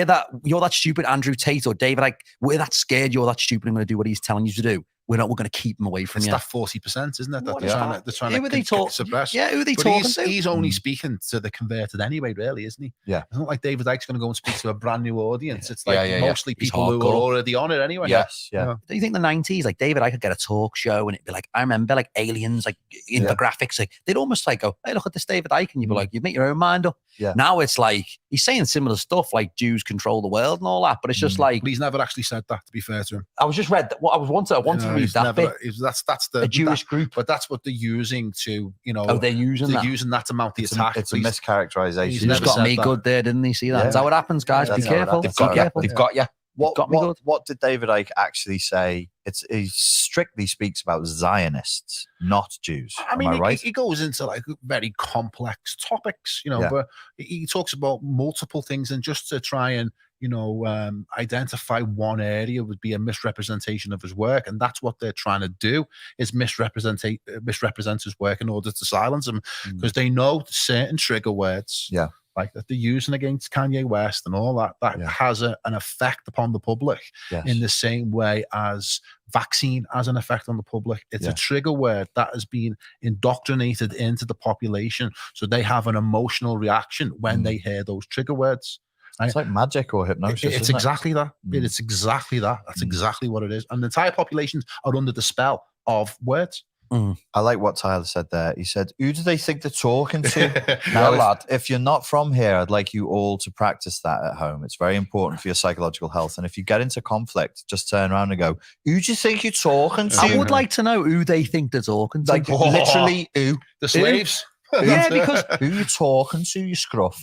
That you're that stupid Andrew Tate or David, like we're that scared you're that stupid and going to do what he's telling you to do. We're going to keep him away from It's you. that 40%, isn't it? That What they're is trying that? to, they're Who are they trying talk- to suppress. Yeah, who are they But talking he's, to? he's only speaking to the converted anyway, really, isn't he? Yeah. It's not like David Icke's going to go and speak to a brand new audience. It's Yeah, like yeah, yeah. mostly He's people who are hardcore. already on it anyway. Yes, yeah. Do you think the 90s, like David Icke could get a talk show and it'd be like, I remember like aliens, like infographics, like they'd almost like go, hey, look at this David Icke. And you'd be like, you make your own mind up. Yeah. Now it's like, he's saying similar stuff like Jews control the world and all that, but it's just like, But he's never actually said that, to be fair to him. I was just read that what I wanted to read he's that never- bit. That's the A Jewish group. but that's what they're using to, They're using they're that. using that to mount the It's attack. a He's- mischaracterization. he's He just never got said me that. good there, didn't he? See that? Yeah. That's how it happens, guys. That's Be how it careful. happens. Be Got ya. careful. They've got you. got me good. What did David Icke actually say? He strictly speaks about Zionists, not Jews. I mean, Am I he- right? he goes into like very complex topics, Yeah. but he talks about multiple things, and just to try and identify one area would be a misrepresentation of his work, and that's what they're trying to do is misrepresent his work in order to silence him, because they know certain trigger words, Yeah. like that they're using against Kanye West and all that Yeah. has an effect upon the public Yes. in the same way as vaccine has an effect on the public. It's Yeah. a trigger word that has been indoctrinated into the population, so they have an emotional reaction when they hear those trigger words. It's like magic or hypnosis. It's isn't it? exactly that. It's exactly that. That's exactly what it is. And the entire populations are under the spell of words. I like what Tyler said there. He said, who do they think they're talking to? Yeah, lad. If you're not from here, I'd like you all to practice that at home. It's very important for your psychological health. And if you get into conflict, just turn around and go, who do you think you're talking to? I would like to know who they think they're talking to. Like, literally, who? The slaves. Yeah, because Who you talking to, you scruff?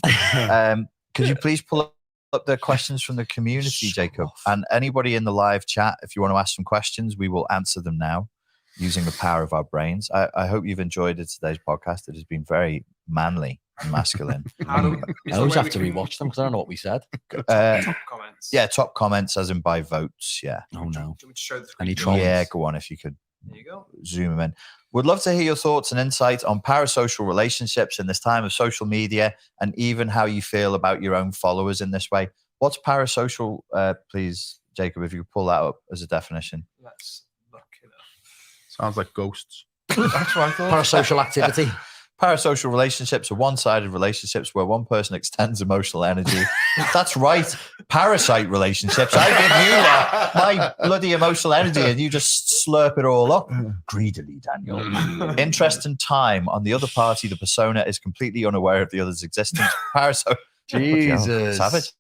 Could you please pull up the questions from the community, Jacob. And anybody in the live chat, if you want to ask some questions, we will answer them now using the power of our brains. I hope you've enjoyed today's podcast. It has been very manly and masculine. I always have to rewatch them because I don't know what we said. Top comments. Yeah, top comments as in by votes. Yeah. Oh no. Do you want me to show the Any screen? trolls? Yeah, go on if you could There you go. zoom them in. Would love to hear your thoughts and insights on parasocial relationships in this time of social media, and even how you feel about your own followers in this way. What's parasocial, please, Jacob, if you could pull that up as a definition? Let's look it up. Sounds like ghosts. That's what I thought. Parasocial activity. Parasocial relationships are one-sided relationships where one person extends emotional energy. That's right. Parasite relationships. I give you my bloody emotional energy and you just slurp it all up. Greedily, Daniel. Interest and time on the other party. The persona is completely unaware of the other's existence. Jesus. Savage.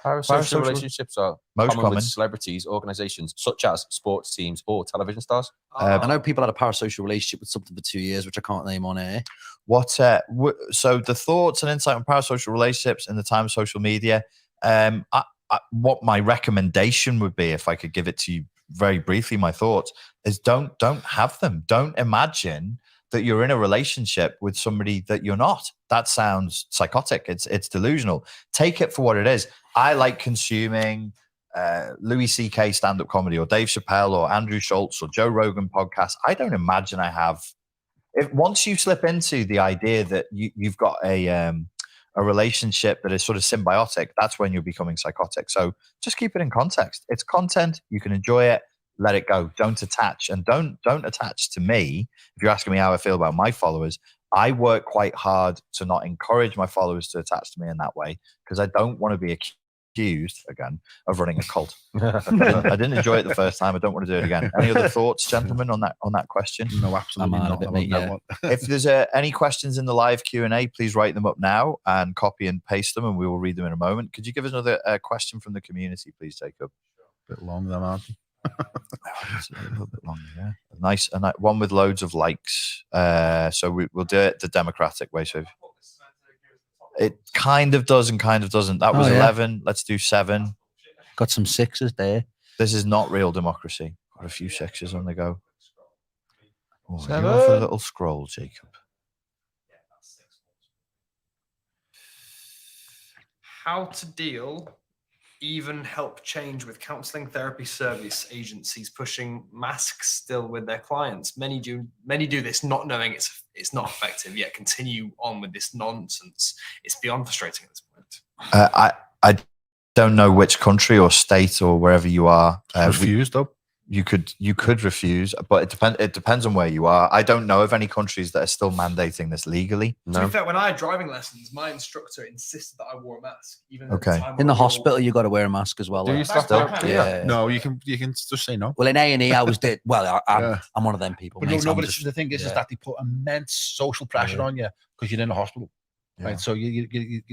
Parasocial relationships are Most common common. with celebrities, organizations such as sports teams or television stars. I know people had a parasocial relationship with something for 2 years, which I can't name on air. So the thoughts and insight on parasocial relationships in the time of social media. What my recommendation would be, if I could give it to you very briefly, my thoughts is don't have them. Don't imagine that you're in a relationship with somebody that you're not. That sounds psychotic. It's delusional. Take it for what it is. I like consuming Louis C.K. stand-up comedy, or Dave Chappelle, or Andrew Schultz, or Joe Rogan podcast. I don't imagine I have. Once you slip into the idea that you've got a relationship that is sort of symbiotic, that's when you're becoming psychotic. So just keep it in context. It's content. You can enjoy it. Let it go. Don't attach, and don't attach to me. If you're asking me how I feel about my followers, I work quite hard to not encourage my followers to attach to me in that way, because I don't want to be accused again of running a cult. I didn't enjoy it the first time. I don't want to do it again. Any other thoughts, gentlemen, on that question? No, absolutely I'm out not. of it, mate, yeah. If there's any questions in the live Q&A, please write them up now and copy and paste them, and we will read them in a moment. Could you give us another question from the community, please, Jacob? A bit long, then, aren't you? It's a little bit longer, yeah. Nice, and one with loads of likes. So we'll do it the democratic way. So it kind of does and kind of doesn't. That was 11. Let's do 7. Got some 6s there. This is not real democracy. Got a few 6s on the go. Oh, you 7. off a little scroll, Jacob. How to deal, even help change with counseling therapy service agencies pushing masks still with their clients. Many do this not knowing it's not effective, yet continue on with this nonsense. It's beyond frustrating at this point. I don't know which country or state or wherever you are. Refused, though. You could refuse, but it depends on where you are. I don't know of any countries that are still mandating this legally. To be fair, when I had driving lessons, my instructor insisted that I wore a mask. Even at Okay. the time In the when we were- hospital, you got to wear a mask as well. Do you like. still? Still? Yeah. No, you can just say no. Well, in A&E, I was I'm Yeah. one of them people. But mate. no, I'm but just- the thing is yeah. that they put immense social pressure on you because you're in a hospital. Yeah. Right, so you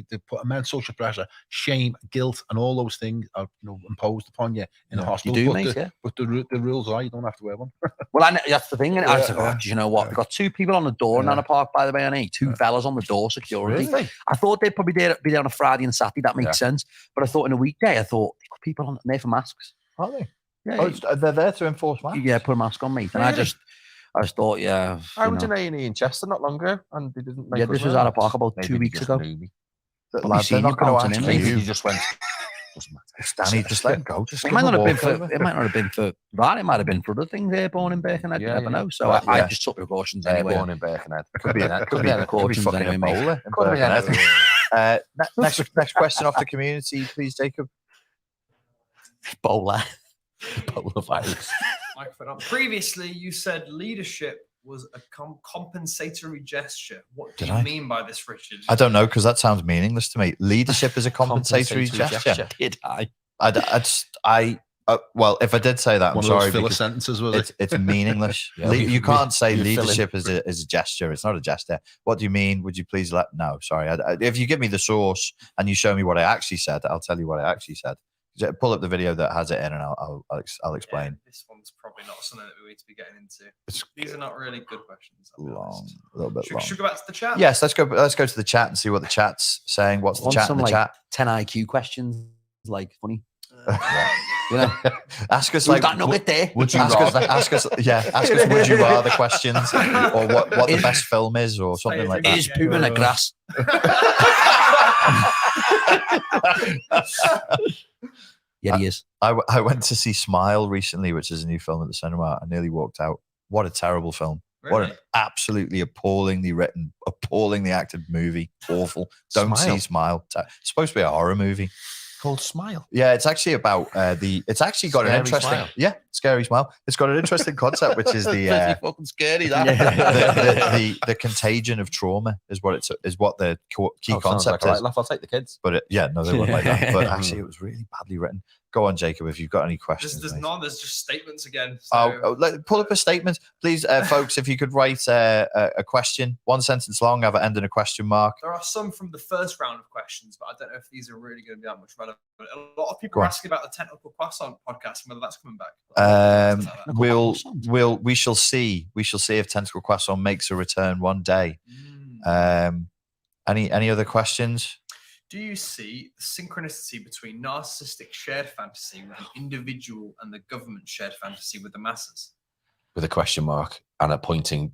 they put immense social pressure, shame, guilt, and all those things are imposed upon you in a hospital. You do, but mate, the, yeah. But the rules are you don't have to wear one. Well, that's the thing. And I was like, Yeah. oh, do you know what? We've got 2 people on the door in Nana Park, by the way, and 2 fellas on the door, security. Really? I thought they'd probably be there on a Friday and Saturday. That makes sense. But I thought in a weekday, they've got people on there for masks. Are they? Yeah, Oh, they're there to enforce masks. yeah, put a mask on, mate. And Really? I just thought, yeah. I you went know. to A&E in Chester not long ago, and they didn't make Yeah, us this was wear Nana Park masks. about Maybe 2 they weeks just ago. knew me. Probably Lads, they're seen not you going to bouncing ask in, Maybe you. you just went. Doesn't matter. Danny, just let him go. Just It give might him not a have been for walkover. it might not have been for that. It might have been for other things airborne in Birkenhead. You Yeah, never yeah. know. So Well, I yeah. just took precautions anyway. Airborne in Birkenhead. Could be a precautions fucking anyway, mate. Ebola in Could be Birkenhead. Next question off the community, please, Jacob. Ebola. Ebola virus. Microphone on. Previously, you said leadership was a compensatory gesture. What do Did you I? mean by this, Richard? I don't know, because that sounds meaningless to me. Leadership is a compensatory gesture. Did I? Well, if I did say that, I'm One of those sorry. filler because sentences, was it? It's meaningless. Yeah, You can't say you're leadership is a gesture. It's not a gesture. What do you mean? Would you please let? No, sorry. If you give me the source and you show me what I actually said, I'll tell you what I actually said. Pull up the video that has it in, and I'll explain. Yeah, this one's probably not something that we need to be getting into. It's These are not really good questions. I'll be long, honest. a little bit long. Should we go back to the chat? Yes, let's go to the chat and see what the chat's saying. What's the Want chat in some the like chat? 10 IQ questions like funny. Yeah. You know, Ask us who's like, that nugget there? would you rather? Ask us would you rather questions, or what the best film is, or something like that. Is Putin a grass? Yeah, he is. I went to see Smile recently, which is a new film at the cinema. I nearly walked out. What a terrible film. Really? What an absolutely appallingly written, appallingly acted movie. Awful. Don't Smile? see Smile. It's supposed to be a horror movie. Called Smile. Yeah, it's actually about it's actually got an Scary interesting Smile. Yeah, Scary Smile. It's got an interesting concept, which is Pretty the fucking scary. the contagion of trauma is what the key concept is. Laugh. I'll take the kids. But no, they weren't like that. But actually, it was really badly written. Go on, Jacob, if you've got any questions. There's mate. none. There's just statements again. So. Pull up a statement, please, folks. If you could write a question, one sentence long, have it end in a question mark. There are some from the first round of questions, but I don't know if these are really going to be that much relevant. A lot of people are asking about the Technical Croissant podcast and whether that's coming back. We shall see. We shall see if Tentacle Croissant makes a return one day. Any other questions? Do you see the synchronicity between narcissistic shared fantasy with an individual and the government shared fantasy with the masses? With a question mark and a pointing,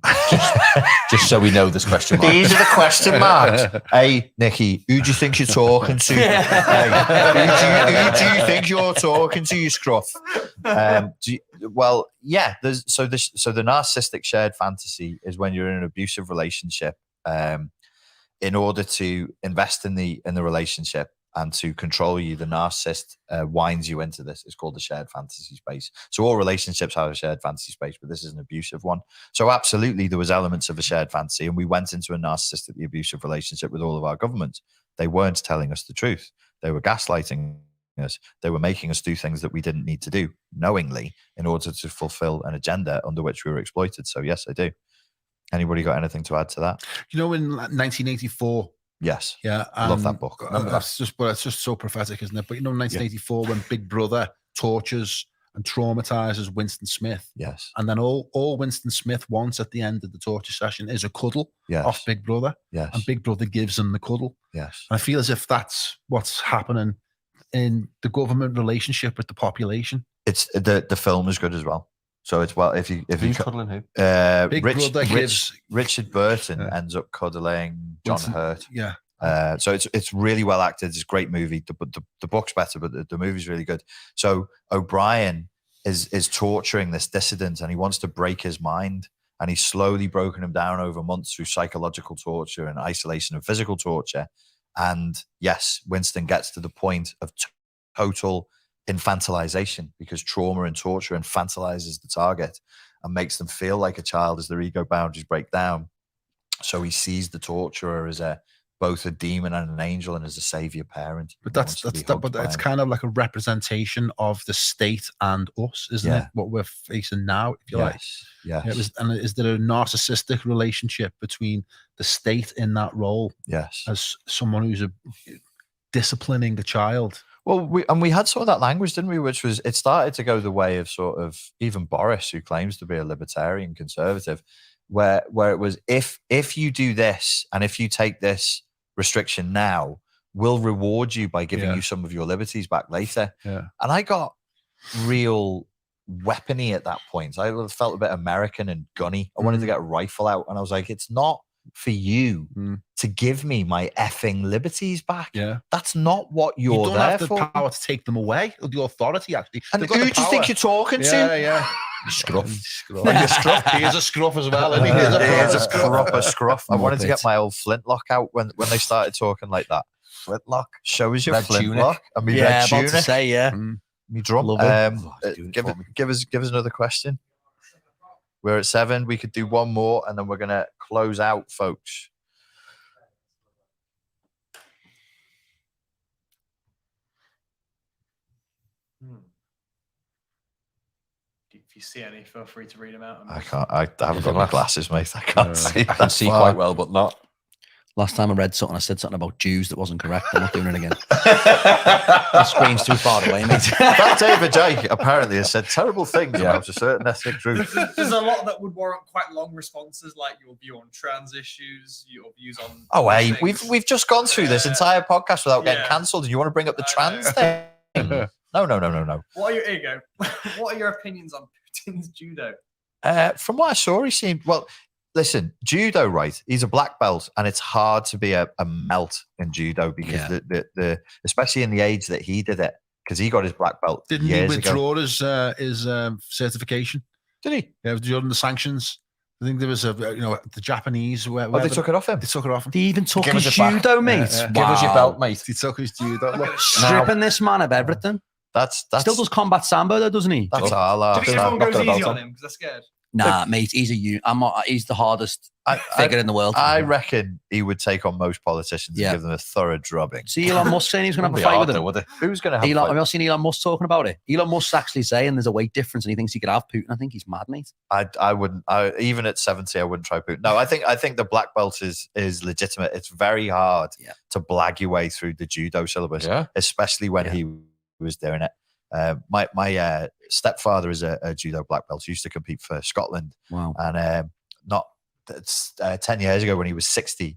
just so we know this question mark. These are the question marks. Hey, Nikki, who do you think you're talking to? Hey, who do you think you're talking to, you scruff? The narcissistic shared fantasy is when you're in an abusive relationship. In order to invest in the relationship and to control you, the narcissist winds you into this. It's called the shared fantasy space. So all relationships have a shared fantasy space, but this is an abusive one. So absolutely, there was elements of a shared fantasy, and we went into a narcissistically abusive relationship with all of our governments. They weren't telling us the truth. They were gaslighting us. They were making us do things that we didn't need to do knowingly in order to fulfill an agenda under which we were exploited. So yes, I do. Anybody got anything to add to that? You know, in 1984. Yes. Yeah. Love that book. Remember that? It's just so prophetic, isn't it? But you know, 1984, when Big Brother tortures and traumatizes Winston Smith. Yes. And then all Winston Smith wants at the end of the torture session is a cuddle Yes. off Big Brother. Yes. And Big Brother gives him the cuddle. Yes. And I feel as if that's what's happening in the government relationship with the population. It's the film is good as well. So it's if you cuddling who? Big Brother gives Richard Burton ends up cuddling John Hurt. Yeah. So it's really well acted. It's a great movie. The book's better, but the movie's really good. So O'Brien is torturing this dissident, and he wants to break his mind, and he's slowly broken him down over months through psychological torture and isolation and physical torture. And yes, Winston gets to the point of total infantilization, because trauma and torture infantilizes the target and makes them feel like a child as their ego boundaries break down. So he sees the torturer as both a demon and an angel, and as a savior parent. But it's kind of like a representation of the state and us, isn't it? What we're facing now, if you like. Yes. Is there a narcissistic relationship between the state in that role? Yes. As someone who's disciplining a child. Well, we had some of that language, didn't we? Which was, it started to go the way of sort of even Boris, who claims to be a libertarian conservative, where it was, if you do this and if you take this restriction now, we'll reward you by giving you some of your liberties back later. Yeah. And I got real weapony at that point. I felt a bit American and gunny. I wanted to get a rifle out, and I was like, it's not for you to give me my effing liberties back. Yeah. That's not what you're you don't there have the for. Power to take them away, or the authority, actually. And who do you think you're talking to? Yeah. Scruff. He is a scruff as well. He is a proper scruff. I wanted to Muppet. get my old flintlock out when they started talking like that. Flintlock? Show us your Red flintlock. And me Yeah, red about to tunic. say, yeah. Me drum. Love it. Give us another question. We're at 7. We could do one more, and then we're going to close out, folks. If you see any, feel free to read them out. I can't. I haven't got my glasses, mate. I can't see. I can see quite well, but not. Last time I read something, I said something about Jews that wasn't correct. I'm not doing it again. The screen's too far away, mate. That David Icke apparently has said terrible things about a certain ethnic group. There's a lot that would warrant quite long responses, like your view on trans issues, your views on. Oh, hey, things. we've just gone through this entire podcast without getting cancelled, and you want to bring up the trans thing? No. What are your ego? What are your opinions on Putin's judo? From what I saw, he seemed well. Listen, judo, right? He's a black belt, and it's hard to be a melt in judo because the especially in the age that he did it, because he got his black belt. Didn't he years ago. withdraw his certification? Did he? Yeah, during the sanctions. I think there was the Japanese. Where they took it off him. They took it off him. They even took Give his us it back. judo, mate. Give us your belt, mate. He took his judo. Look, Stripping this man of everything. That's Still does combat sambo, though, doesn't he? That's Do Allah. you think everyone not goes got a easy belt on on. him because they're scared? Nah, mate, he's he's the hardest figure in the world. I reckon he would take on most politicians Yeah. and give them a thorough drubbing. See Elon Musk saying he's going to have a fight with him. Who's going to have? Have you seen Elon Musk talking about it? Elon Musk's actually saying there's a weight difference and he thinks he could have Putin. I think he's mad, mate. I wouldn't. Even at 70, I wouldn't try Putin. No, I think the black belt is legitimate. It's very hard to blag your way through the judo syllabus, especially when he was doing it. My stepfather is a judo black belt. He used to compete for Scotland. Wow. And 10 years ago when he was 60,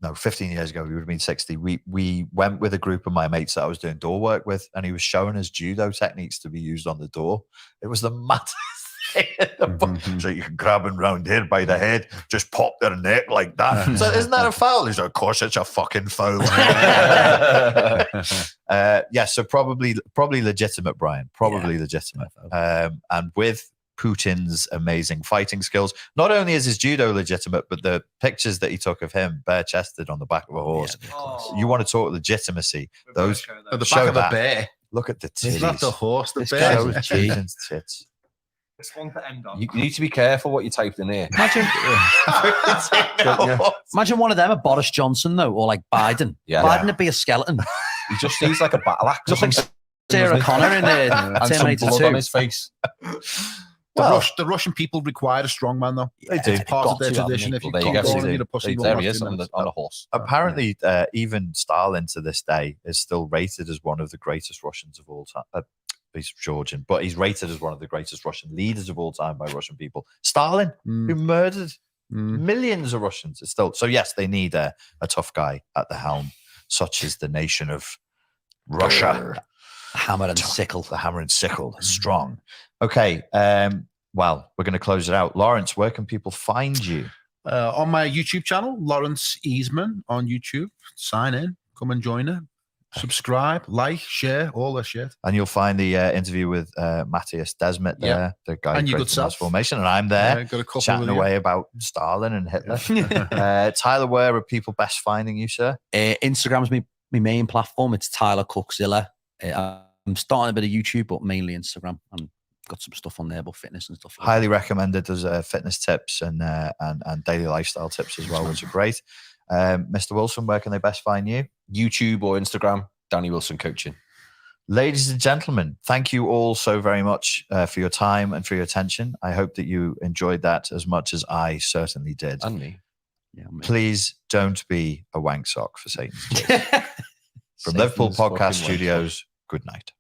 no, 15 years ago, he would have been 60. We went with a group of my mates that I was doing door work with, and he was showing us judo techniques to be used on the door. It was the maddest thing in the book. So you can grab him round here by the head, just pop their neck like that. So isn't that a foul? He's like, of course it's a fucking foul. So probably legitimate, Brian. Probably legitimate. And with Putin's amazing fighting skills, not only is his judo legitimate, but the pictures that he took of him bare-chested on the back of a horse. You want to talk legitimacy? Those at the show back of a that. bear. Look at the titties. It's not the horse, the This bear. guy's a G. Putin's tits. It's one to end on. You need to be careful what you typed in here. Imagine one of them, a Boris Johnson, though, or like Biden. Yeah. Biden would be a skeleton. He just needs like a battle axe. or Just like something, Sarah Connor in there. and some Terminator blood 2. on his face. The Russian people require a strong man, though. They do. It's part of their tradition. If you Well, there you can't go. go on, you need a pussy. There he is on a horse. Apparently, even Stalin to this day is still rated as one of the greatest Russians of all time. He's Georgian, but he's rated as one of the greatest Russian leaders of all time by Russian people. Stalin, who murdered millions of Russians, is still. So yes, they need a tough guy at the helm, such as the nation of Russia. Hammer and sickle. The hammer and sickle, strong. Okay. Well, we're going to close it out. Lawrence, where can people find you? On my YouTube channel, Lawrence Easman on YouTube. Sign in, come and join it. Subscribe, like, share, all that shit. And you'll find the interview with Matthias Desmet there, the guy And who your created good Mass self. Formation, and I'm there Got a couple chatting with you. away about Stalin and Hitler. Tyler, where are people best finding you, sir? Instagram's my main platform. It's Tyler Cookzilla. I'm starting a bit of YouTube, but mainly Instagram. And got some stuff on there about fitness and stuff. Highly recommended. There's fitness tips and daily lifestyle tips as well, which are great. Mr. Wilson, where can they best find you? YouTube or Instagram, Danny Wilson Coaching. Ladies and gentlemen, thank you all so very much for your time and for your attention. I hope that you enjoyed that as much as I certainly did. And me. Yeah, mate. Please don't be a wank sock for Satan's kids. From Liverpool Satan's Podcast fucking wank Studios, good night.